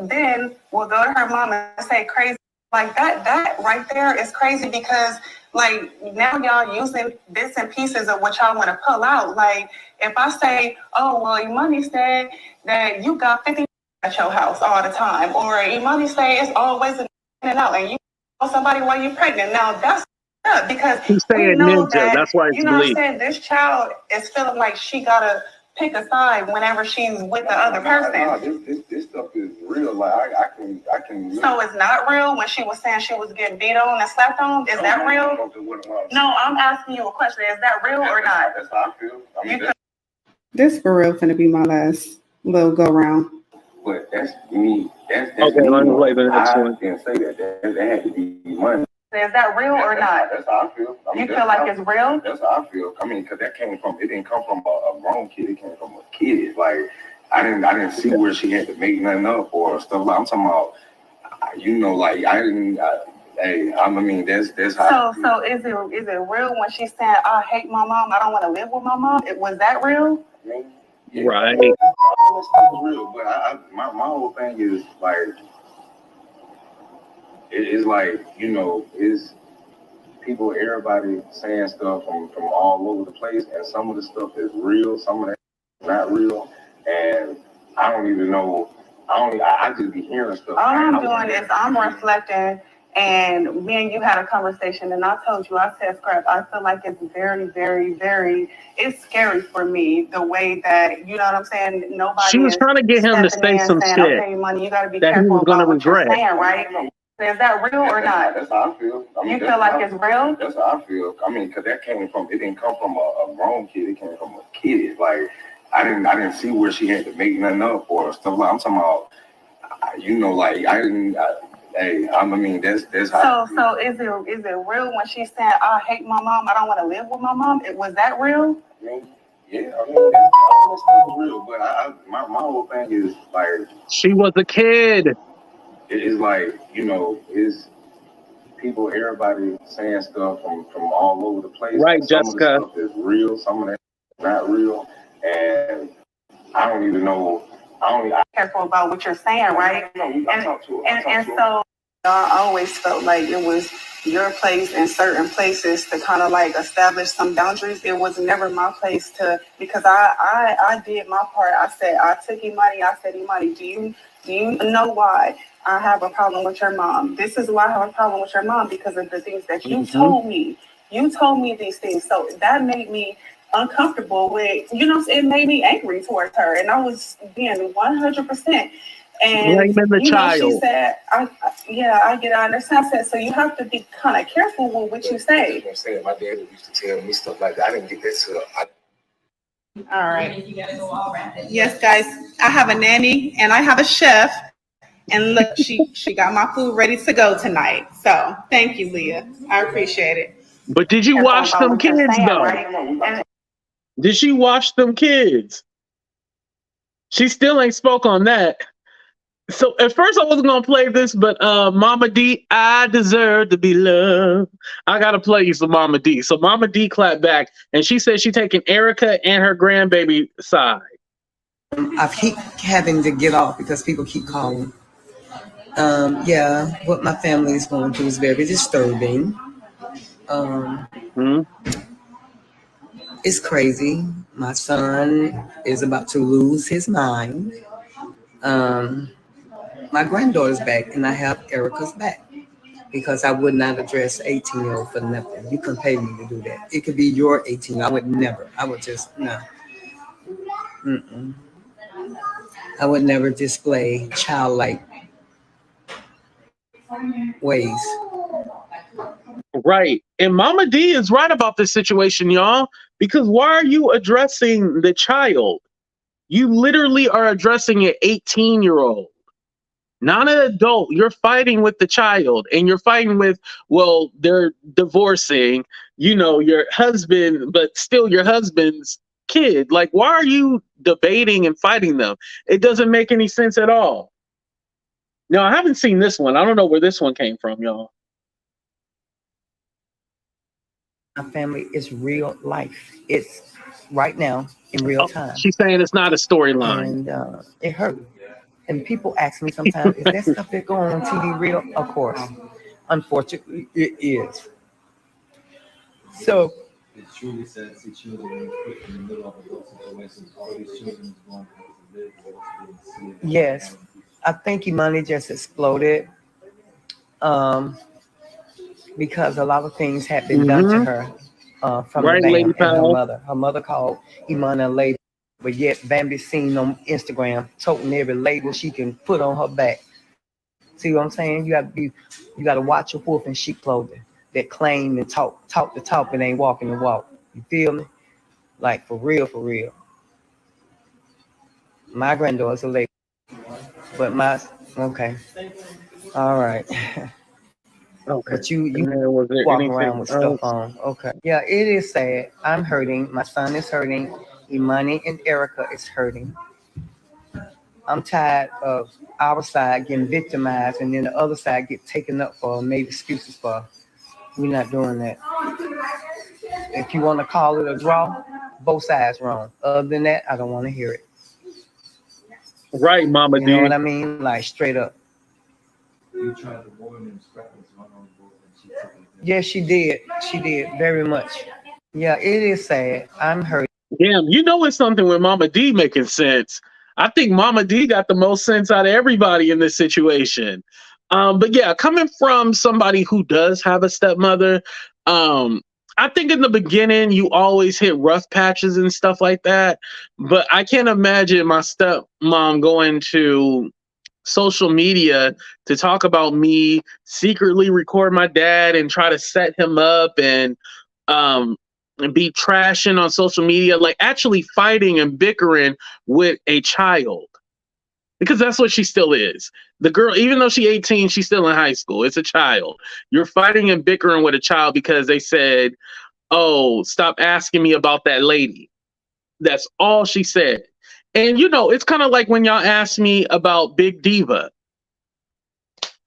then we'll go to her mom and say crazy like that. That right there is crazy, because like now y'all using bits and pieces of what y'all want to pull out. Like if I say, oh well, Emani said that you got 50 at your house all the time, or Emani say it's always in and out, and you know somebody while you're pregnant. Now that's up, because He's saying ninja. That's why it's you know believed. what I'm saying. This child is feeling like she gotta pick a side whenever she's with the other person. This stuff is real. Like I can. So it's not real when she was saying she was getting beat on and slapped on. Is that real? No, I'm asking you a question. Is that real or not? That's how I feel. I mean, this for real finna be my last little go round. But that's me. That's okay, me. let me play the next one. I didn't say that. That had to be money. Is that real or not? That's how I feel. I mean, you feel like it's real? That's how I feel. I mean, because it didn't come from a grown kid. It came from a kid. Like, I didn't see where she had to make nothing up or stuff. Like, I'm talking about, you know, like, I mean, that's how. So is it real when she said, I hate my mom, I don't want to live with my mom? Was that real? Yeah, right. That was real. But my whole thing is, like, it's like, you know, it's people, everybody saying stuff from all over the place, and some of the stuff is real, some of that is not real, and I don't even know. I just be hearing stuff. All I'm doing is I'm reflecting, and me and you had a conversation, and I told you, I said, Scrap, I feel like it's very, very, very, it's scary for me, the way that, you know what I'm saying, nobody. She was trying to get him to say some shit okay, money, you got to be that he careful was going to about what you're regret. saying, right? Is that real or not? That's how I feel. I mean, you feel like it's real? That's how I feel. I mean, because it didn't come from a grown kid. It came from a kid. Like, I didn't see where she had to make nothing up or stuff. Like, I'm talking about, you know, like, I mean, that's how. So is it real when she said, I hate my mom, I don't want to live with my mom? Was that real? I mean, yeah, I mean, that stuff is real. But my whole thing is, like, she was a kid. It's like, you know, it's people, everybody saying stuff from all over the place. Right, some Jessica. Of the stuff is real, some of that is not real, and I don't even know. I'm careful about what you're saying, right? I talk to her. And so I always felt like it was your place in certain places to kind of like establish some boundaries. It was never my place to, because I did my part. I said, I took Emani. I said, Emani, do you know why I have a problem with your mom? This is why I have a problem with your mom, because of the things that you told me. You told me these things. So that made me uncomfortable with, it made me angry towards her. And I was being 100%. And blaming the child. She said, I get I understand. I said, so you have to be kind of careful with what you say. I'm saying my dad used to tell me stuff like that. I didn't get that till All right. Yes, guys, I have a nanny and I have a chef. And look, she got my food ready to go tonight. So thank you, Leah. I appreciate it. But did you wash them kids though? Right? Did she wash them kids? She still ain't spoke on that. So at first I wasn't gonna play this, but Mama D, I deserve to be loved. I gotta play you some Mama D. So Mama D clapped back and she said she taking Erica and her grandbaby side. I keep having to get off because people keep calling. What my family is going through is very disturbing. It's crazy. My son is about to lose his mind. My granddaughter's back, and I have Erica's back because I would not address 18-year-old for nothing. You couldn't pay me to do that. It could be your 18. I would never. I would just no. I would never display childlike ways. Right. And Mama D is right about this situation, y'all, because why are you addressing the child? You literally are addressing an 18-year-old, not an adult. You're fighting with the child, and you're fighting with, well, they're divorcing, your husband, but still your husband's kid. Like, why are you debating and fighting them? It doesn't make any sense at all. Now, I haven't seen this one. I don't know where this one came from, y'all. My family is real life. It's right now in real time. She's saying it's not a storyline. And it hurt. And people ask me sometimes, is that stuff that go on TV real? Of course. Unfortunately, it is. So, it's truly sad to see children put in the middle of adult situations. All these children is going to live what's being seen. Yes. I think Emani just exploded because a lot of things had been done to her from the band and her mother. Her mother called Emani a lady, but yet Bambi seen on Instagram toting every label she can put on her back. See what I'm saying? You got to watch your wolf in sheep clothing that claim and talk the talk and ain't walking the walk. You feel me? Like for real, for real. My granddaughter's a lady. But okay. All right. Okay. But you walk around with stuff on. Okay. Yeah, it is sad. I'm hurting. My son is hurting. Emani and Erica is hurting. I'm tired of our side getting victimized and then the other side get taken up for, made excuses for. We're not doing that. If you want to call it a draw, both sides wrong. Other than that, I don't want to hear it. Right, Mama D. You know what I mean? Like straight up. You tried to warn them, Scrappy was on board, and she took it. Yes, she did. She did very much. Yeah, it is sad. I'm hurt. Damn, it's something with Mama D making sense. I think Mama D got the most sense out of everybody in this situation. But yeah, coming from somebody who does have a stepmother, I think in the beginning you always hit rough patches and stuff like that. But I can't imagine my stepmom going to social media to talk about me, secretly record my dad and try to set him up and be trashing on social media, like actually fighting and bickering with a child. Because that's what she still is. The girl, even though she's 18, she's still in high school. It's a child. You're fighting and bickering with a child because they said, oh, stop asking me about that lady. That's all she said. And, it's kind of like when y'all ask me about Big Diva.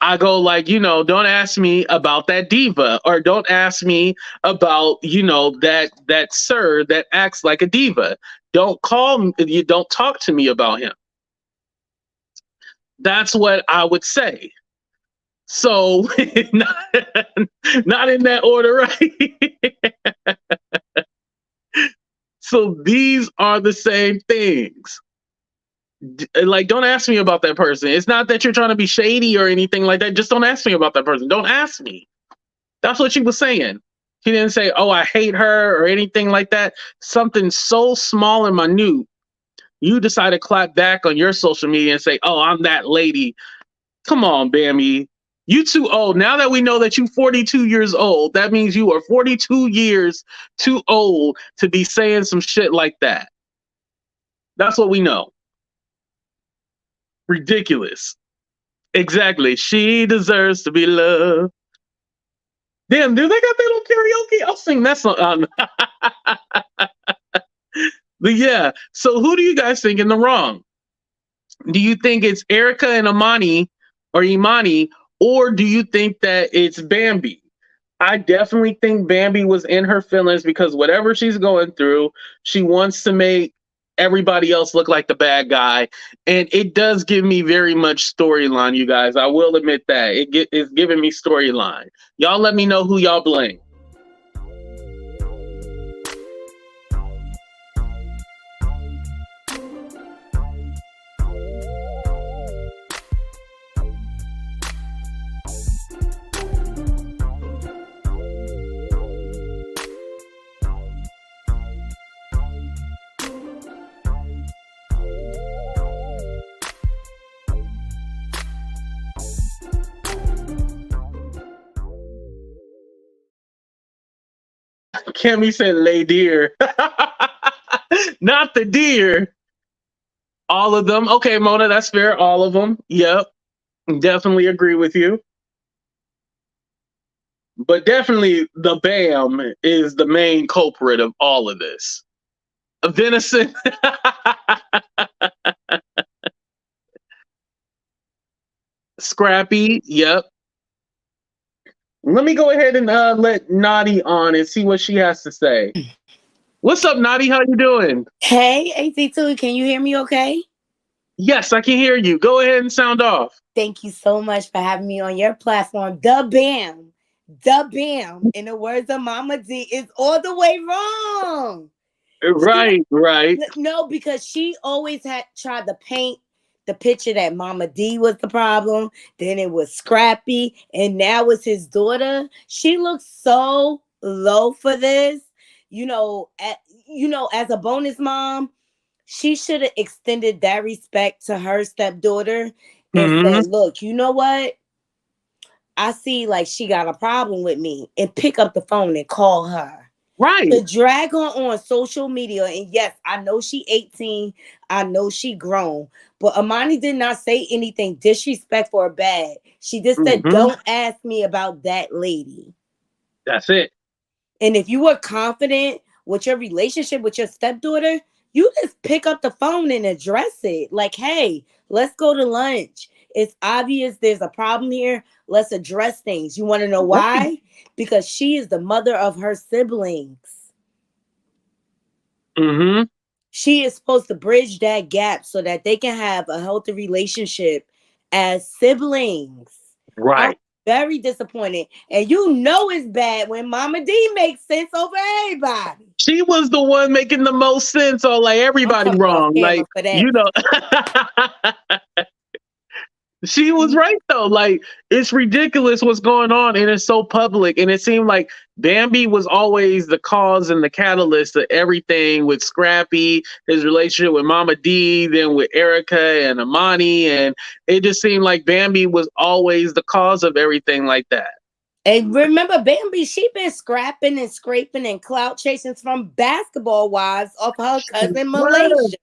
I go like, don't ask me about that diva, or don't ask me about, that sir that acts like a diva. Don't call me, you don't talk to me about him. That's what I would say. So not in that order, right? So these are the same things. Like, don't ask me about that person. It's not that you're trying to be shady or anything like that. Just don't ask me about that person. Don't ask me. That's what she was saying. She didn't say, oh, I hate her or anything like that. Something so small and minute. You decide to clap back on your social media and say, oh, I'm that lady. Come on, Bambi. You too old. Now that we know that you're 42 years old, that means you are 42 years too old to be saying some shit like that. That's what we know. Ridiculous. Exactly. She deserves to be loved. Damn, do they got that on karaoke? I'll sing that song. But yeah, so who do you guys think in the wrong? Do you think it's Erica and Emani, or do you think that it's Bambi? I definitely think Bambi was in her feelings because whatever she's going through, she wants to make everybody else look like the bad guy. And it does give me very much storyline, you guys. I will admit that. It's giving me storyline. Y'all let me know who y'all blame. Cammy said, "Lay deer." Not the deer. All of them. Okay, Mona, that's fair. All of them. Yep. Definitely agree with you. But definitely the Bam is the main culprit of all of this. Venison. Scrappy. Yep. Let me go ahead and let Nadi on and see what she has to say. What's up, Nadi? How you doing? Hey, AT2, can you hear me okay? Yes, I can hear you. Go ahead and sound off. Thank you so much for having me on your platform. The Bam, in the words of Mama D, is all the way wrong. Right. No, because she always had tried to paint the picture that Mama D was the problem. Then it was Scrappy, and now it's his daughter. She looks so low for this. As a bonus mom, she should have extended that respect to her stepdaughter and said, look, you know what? I see like she got a problem with me, and pick up the phone and call her. Right. To drag her on social media. And yes, I know she 18. I know she grown. But Emani did not say anything disrespectful or bad. She just said, don't ask me about that lady. That's it. And if you were confident with your relationship with your stepdaughter, you just pick up the phone and address it. Like, hey, let's go to lunch. It's obvious there's a problem here. Let's address things. You want to know why? Because she is the mother of her siblings. She is supposed to bridge that gap so that they can have a healthy relationship as siblings. Right. I'm very disappointed. And you know it's bad when Mama D makes sense over everybody. She was the one making the most sense on like everybody wrong. Like, you know. She was right though. Like, it's ridiculous what's going on, and it's so public. And it seemed like Bambi was always the cause and the catalyst of everything with Scrappy, his relationship with Mama D, then with Erica and Emani, and it just seemed like Bambi was always the cause of everything like that. And remember, Bambi, she been scrapping and scraping and clout chasing from Basketball Wives of her cousin Malaysia.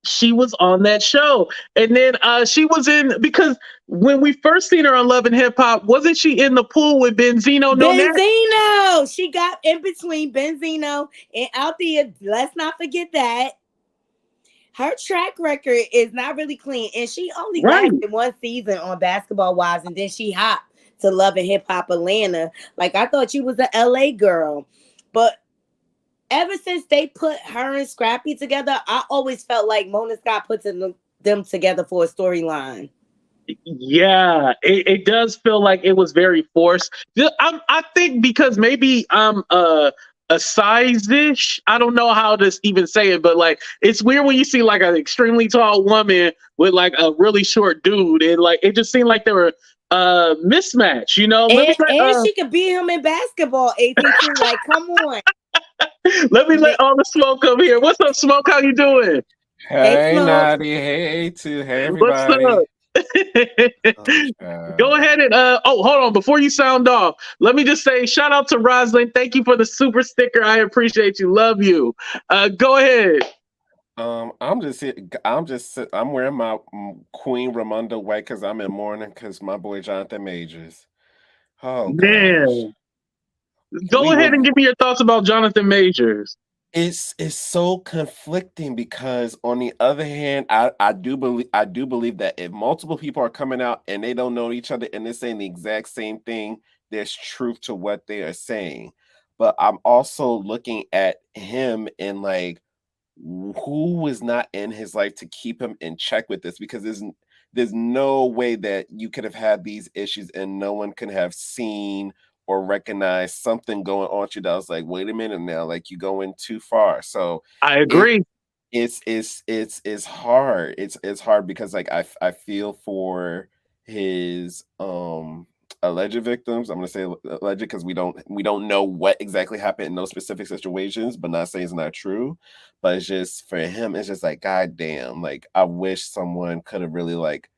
She was on that show. And then she was in, because when we first seen her on Love and Hip Hop, wasn't she in the pool with Benzino? Benzino! She got in between Benzino and Althea. Let's not forget that. Her track record is not really clean. And she only lasted one season on Basketball Wives, and then she hopped to Love and Hip Hop Atlanta. Like, I thought she was an LA girl. But ever since they put her and Scrappy together, I always felt like Mona Scott put them together for a storyline. Yeah, it does feel like it was very forced. I think because maybe I'm a size-ish. I don't know how to even say it, but like it's weird when you see like an extremely tall woman with like a really short dude, and like it just seemed like they were mismatch. You know, And she could beat him in basketball. AT2, like, come on. Let me let all the smoke come here. What's up, Smoke? How you doing? Hey, Smoke. Naughty. Hey, hey, What's everybody. up? Go ahead and hold on before you sound off. Let me just say shout out to Roslyn. Thank you for the super sticker. I appreciate you. Love you. Go ahead. I'm wearing my Queen Ramonda white because I'm in mourning because my boy Jonathan Majors. Oh gosh. Man. Go ahead and give me your thoughts about Jonathan Majors. It's so conflicting because on the other hand, I do believe that if multiple people are coming out and they don't know each other and they're saying the exact same thing, there's truth to what they are saying. But I'm also looking at him and like who was not in his life to keep him in check with this, because there's no way that you could have had these issues and no one could have seen or recognize something going on with you that was like, wait a minute now, like you going too far. So I agree. It's hard. It's hard because like I feel for his alleged victims. I'm gonna say alleged because we don't know what exactly happened in those specific situations, but not saying it's not true. But it's just for him, it's just like, god damn, like I wish someone could have really like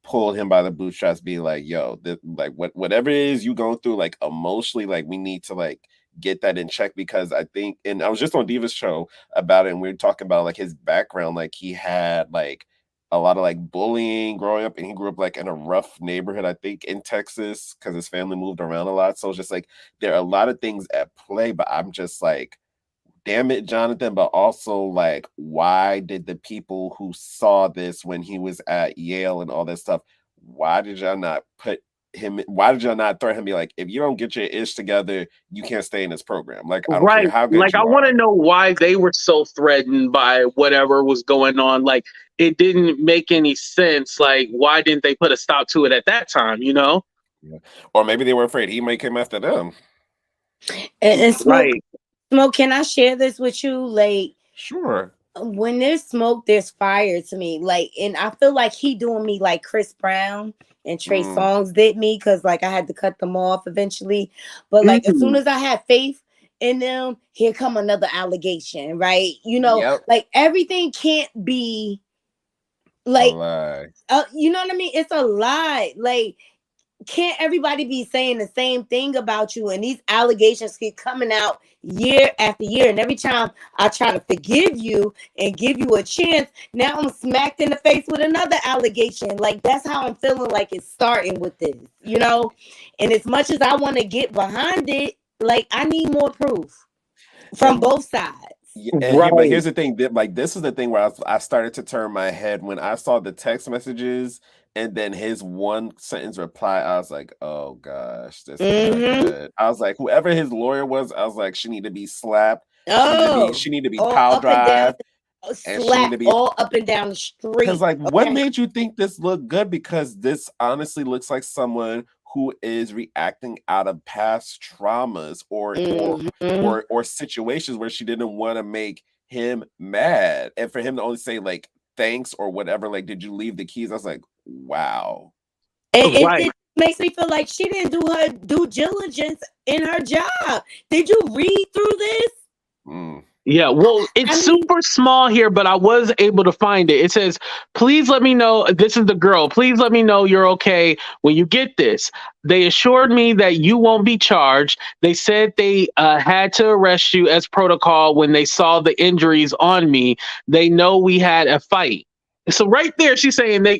pulled him by the bootstraps, be like, yo, like whatever it is you going through, like emotionally, like we need to like get that in check. Because I think, and I was just on Diva's show about it, and we were talking about like his background, like he had like a lot of like bullying growing up, and he grew up like in a rough neighborhood, I think in Texas, because his family moved around a lot. So it's just like there are a lot of things at play, but I'm just like, damn it, Jonathan, but also like, why did the people who saw this when he was at Yale and all that stuff, why did y'all not put him, why did y'all not threaten him, be like, if you don't get your ish together, you can't stay in this program? Like, I don't care how good like you I want to are. know why they were so threatened by whatever was going on. Like it didn't make any sense. Like why didn't they put a stop to it at that time, you know? Yeah. Or maybe they were afraid he might come after them. And Right. Smoke, can I share this with you? Like, sure. When there's smoke, there's fire to me. Like, and I feel like he doing me like Chris Brown and Trey Songz did me, because like I had to cut them off eventually. But like as soon as I had faith in them, here come another allegation, right? You know, like everything can't be like a lie. You know what I mean? It's a lie. Like, can't everybody be saying the same thing about you? And these allegations keep coming out year after year. And every time I try to forgive you and give you a chance, now I'm smacked in the face with another allegation. Like, that's how I'm feeling like it's starting with this, you know? And as much as I want to get behind it, like, I need more proof from both sides. Yeah, but here's the thing, like this is the thing where I started to turn my head when I saw the text messages and then his one sentence reply. I was like, oh gosh, this is not good. I was like, whoever his lawyer was, I was like, she need to be slapped. She need to be pile drived. And she need to be all up and down the street. Because like, what made you think this looked good? Because this honestly looks like someone who is reacting out of past traumas or situations where she didn't want to make him mad, and for him to only say like thanks or whatever, like, did you leave the keys? I was like, wow. And it makes me feel like she didn't do her due diligence in her job. Did you read through this? Yeah, well, it's super small here, but I was able to find it. It says, please let me know. This is the girl. Please let me know you're okay when you get this. They assured me that you won't be charged. They said they had to arrest you as protocol when they saw the injuries on me. They know we had a fight. So right there, she's saying they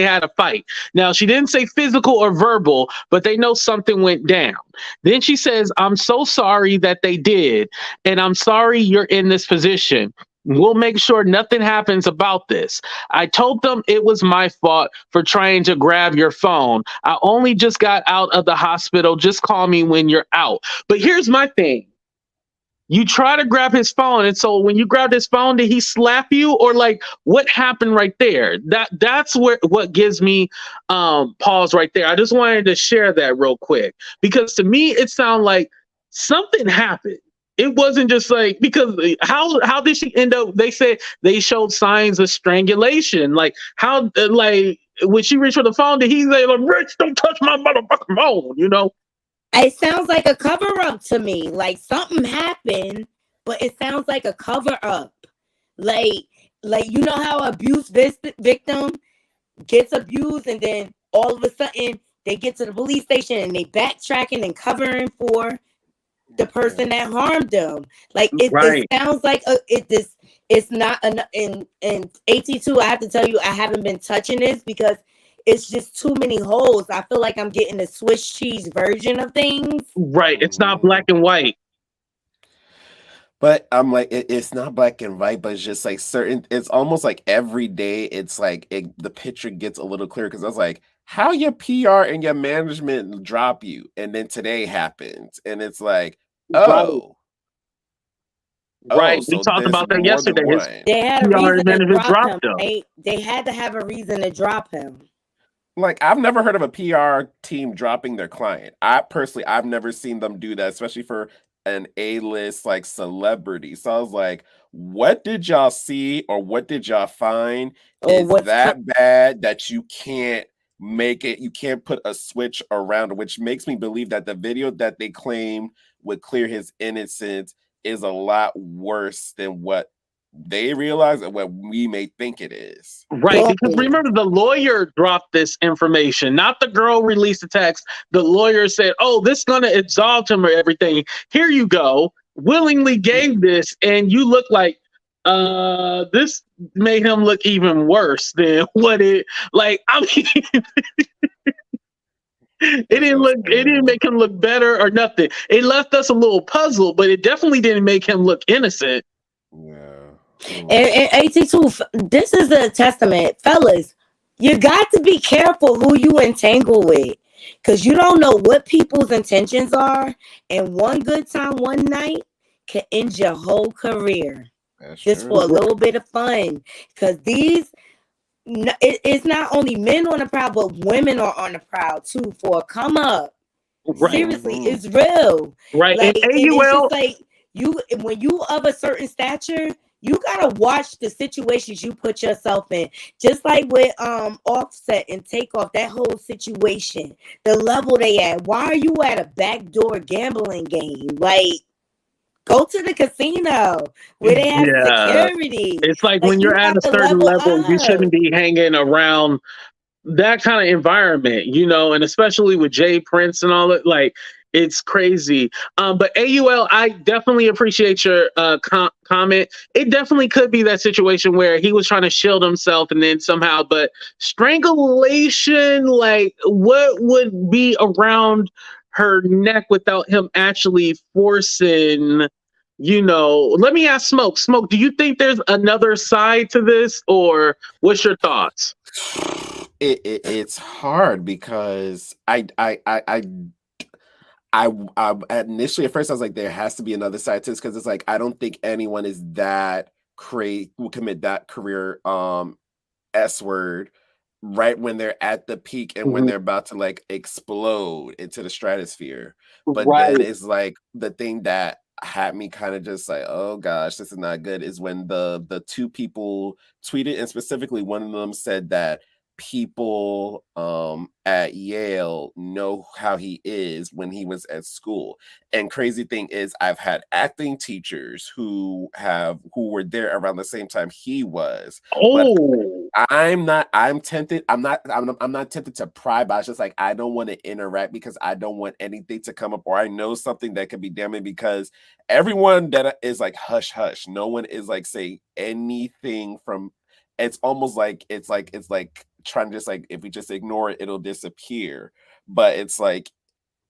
had a fight. Now, she didn't say physical or verbal, but they know something went down. Then she says, I'm so sorry that they did, and I'm sorry you're in this position. We'll make sure nothing happens about this. I told them it was my fault for trying to grab your phone. I only just got out of the hospital. Just call me when you're out. But here's my thing. you try to grab his phone, and so when you grabbed his phone, did he slap you, or like what happened right there? That's what gives me pause right there. I just wanted to share that real quick, because to me it sounded like something happened. It wasn't just like, because how did she end up? They said they showed signs of strangulation. Like how like when she reached for the phone, did he say like, "Rich, don't touch my motherfucking phone," you know? It sounds like a cover up to me. Like something happened, but it sounds like a cover up. Like you know how abuse victim gets abused, and then all of a sudden they get to the police station and they backtracking and covering for the person that harmed them. Like it sounds like it's not in AT2. I have to tell you, I haven't been touching this because it's just too many holes. I feel like I'm getting a Swiss cheese version of things. Right. It's not black and white. But I'm like, it's not black and white, but it's just like certain, it's almost like every day it's like the picture gets a little clearer, because I was like, how your PR and your management drop you, and then today happens, and it's like, oh. Right. So we talked about that yesterday. They had a reason to drop him. They had to have a reason to drop him. Like, I've never heard of a PR team dropping their client. I've never seen them do that, especially for an A-list like celebrity. So I was like, what did y'all see, or what did y'all find is that bad that you can't make it, you can't put a switch around it, which makes me believe that the video that they claim would clear his innocence is a lot worse than what they realize and what we may think it is. Right, because remember, the lawyer dropped this information, not the girl released the text. The lawyer said, oh, this is going to absolve him or everything. Here you go. Willingly gave this, and you look like this made him look even worse than what it, like, I mean, it didn't make him look better or nothing. It left us a little puzzled, but it definitely didn't make him look innocent. Yeah. And AT2, this is a testament, fellas. You got to be careful who you entangle with, because you don't know what people's intentions are, and one good time one night can end your whole career. That's just true. For a little bit of fun, because it's not only men on the prowl, but women are on the prowl too for a come up. Right. Seriously, it's real. Right. Like, and it's just like when you of a certain stature, you gotta watch the situations you put yourself in. Just like with Offset and Takeoff, that whole situation, the level they at. Why are you at a backdoor gambling game? Like, go to the casino where they have security. It's like when you're at a certain level, you shouldn't be hanging around that kind of environment, you know, and especially with Jay Prince and all that, like, it's crazy. But AUL, I definitely appreciate your comment. It definitely could be that situation where he was trying to shield himself and then somehow, but strangulation, like, what would be around her neck without him actually forcing, you know? Let me ask Smoke. Smoke, do you think there's another side to this, or what's your thoughts? It's hard because I initially at first I was like, there has to be another side to this, because it's like, I don't think anyone is that will commit that career S word right when they're at the peak and when they're about to like explode into the stratosphere. But then it's like the thing that had me kind of just like, oh gosh, this is not good, is when the two people tweeted, and specifically one of them said that people at Yale know how he is when he was at school. And crazy thing is, I've had acting teachers who were there around the same time he was. Oh, but I'm not tempted to pry, but I was just like, I don't want to interact because I don't want anything to come up, or I know something that could be damaging, because everyone that is like hush hush, no one is like saying anything from. It's almost like it's like trying to just like, if we just ignore it, it'll disappear. But it's like,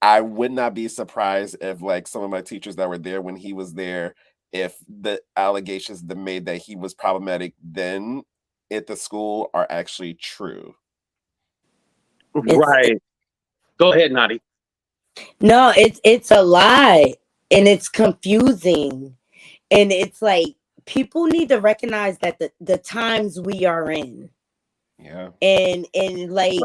I would not be surprised if like some of my teachers that were there when he was there, if the allegations that made that he was problematic then at the school are actually true. Right. Go ahead, Nadi. No, it's a lie. and it's confusing. And it's like, people need to recognize that the times we are in. Yeah. And like,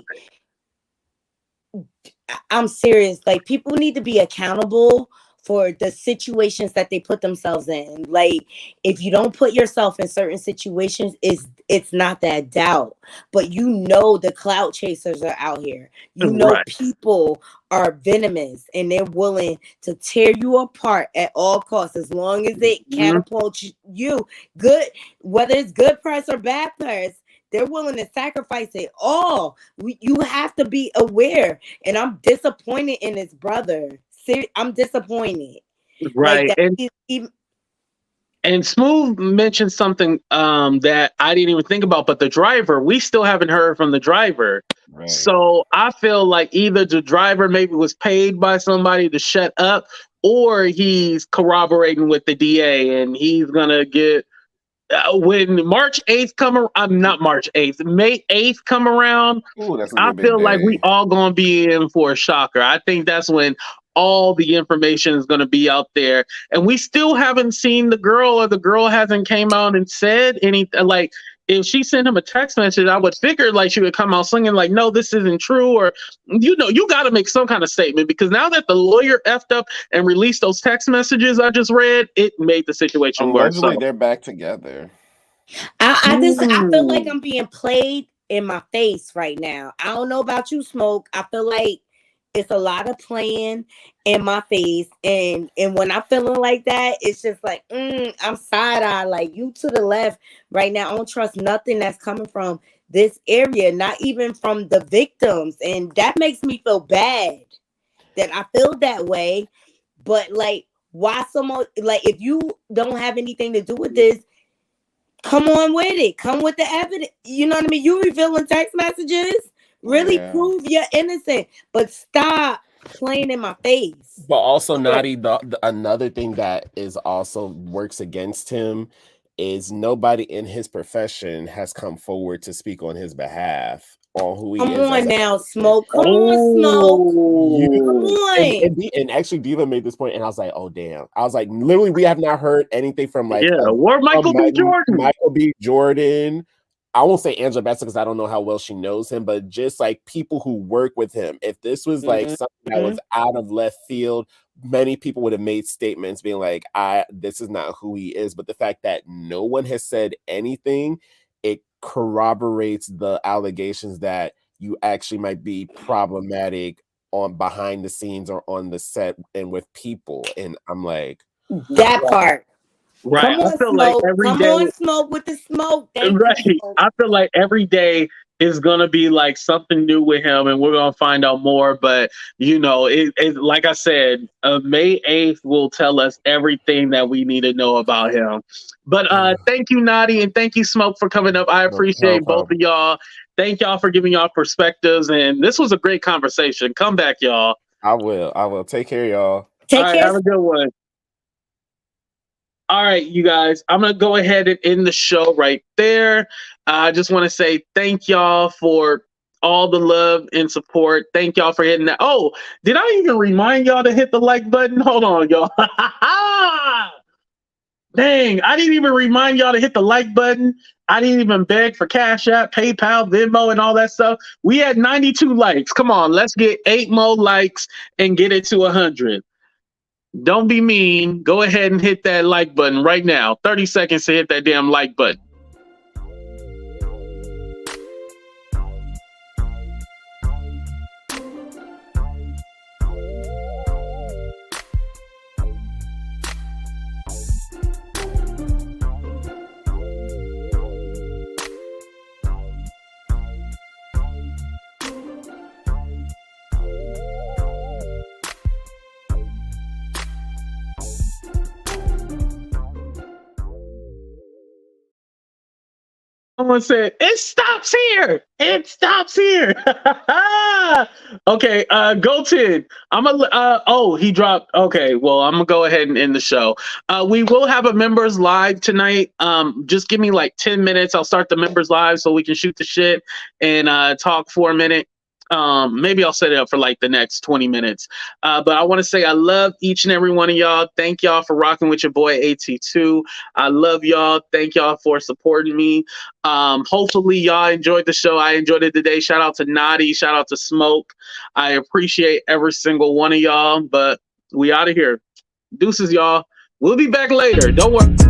I'm serious. Like, people need to be accountable for the situations that they put themselves in. Like, if you don't put yourself in certain situations, it's not that doubt. But you know the clout chasers are out here. You know people are venomous and they're willing to tear you apart at all costs as long as it catapults you. Good, whether it's good press or bad press. They're willing to sacrifice it all. You have to be aware. And I'm disappointed in his brother. I'm disappointed. Right. Like and Smooth mentioned something that I didn't even think about, but the driver, we still haven't heard from the driver. Right. So I feel like either the driver maybe was paid by somebody to shut up, or he's corroborating with the DA and he's going to get... when March 8th not March 8th, May 8th come around, I feel like we all gonna be in for a shocker. I think that's when all the information is gonna be out there. And we still haven't seen the girl, or the girl hasn't came out and said anything. Like, if she sent him a text message, I would figure like she would come out singing like, no, this isn't true. Or, you got to make some kind of statement, because now that the lawyer effed up and released those text messages I just read, it made the situation worse. Allegedly, they're back together. I feel like I'm being played in my face right now. I don't know about you, Smoke. I feel like it's a lot of playing in my face, and when I'm feeling like that, it's just like I'm side-eye, like you to the left right now. I don't trust nothing that's coming from this area, not even from the victims, and that makes me feel bad that I feel that way. But like, why someone, like, if you don't have anything to do with this, come on with it. Come with the evidence. You know what I mean? You revealing text messages. Really prove you're innocent, but stop playing in my face. But also, Nadi, another thing that is also works against him is nobody in his profession has come forward to speak on his behalf on who he is. Come on now, Smoke. Come on, Smoke. Come on. And actually, Diva made this point, and I was like, oh, damn. I was like, literally, we have not heard anything from like Michael B. Jordan. Michael B. Jordan. I won't say Angela Bassett because I don't know how well she knows him, but just like people who work with him. If this was like something that was out of left field, many people would have made statements being like, this is not who he is. But the fact that no one has said anything, it corroborates the allegations that you actually might be problematic on behind the scenes or on the set and with people. And I'm like, that part. Right. Come on, I feel Smoke. like every day. Come on, Smoke with the smoke. Right. I feel like every day is gonna be like something new with him, and we're gonna find out more. But it like I said, May 8th will tell us everything that we need to know about him. But thank you, Nadi, and thank you, Smoke, for coming up. I appreciate both of y'all. Thank y'all for giving y'all perspectives, and this was a great conversation. Come back, y'all. I will. Take care, y'all. Take care. Have a good one. All right, you guys, I'm going to go ahead and end the show right there. I just want to say thank y'all for all the love and support. Thank y'all for hitting that. Oh, did I even remind y'all to hit the like button? Hold on, y'all. Dang, I didn't even remind y'all to hit the like button. I didn't even beg for Cash App, PayPal, Venmo, and all that stuff. We had 92 likes. Come on, let's get 8 more likes and get it to 100. Don't be mean. Go ahead and hit that like button right now. 30 seconds to hit that damn like button. Someone said, it stops here. It stops here. Okay, Goated. He dropped. Okay, well, I'm gonna go ahead and end the show. We will have a members live tonight. Just give me like 10 minutes. I'll start the members live so we can shoot the shit and talk for a minute. Maybe I'll set it up for like the next 20 minutes. But I want to say I love each and every one of y'all. Thank y'all for rocking with your boy AT2. I love y'all. Thank y'all for supporting me. Hopefully y'all enjoyed the show. I enjoyed it today. Shout out to Naughty. Shout out to Smoke. I appreciate every single one of y'all. But we out of here. Deuces, y'all. We'll be back later. Don't worry.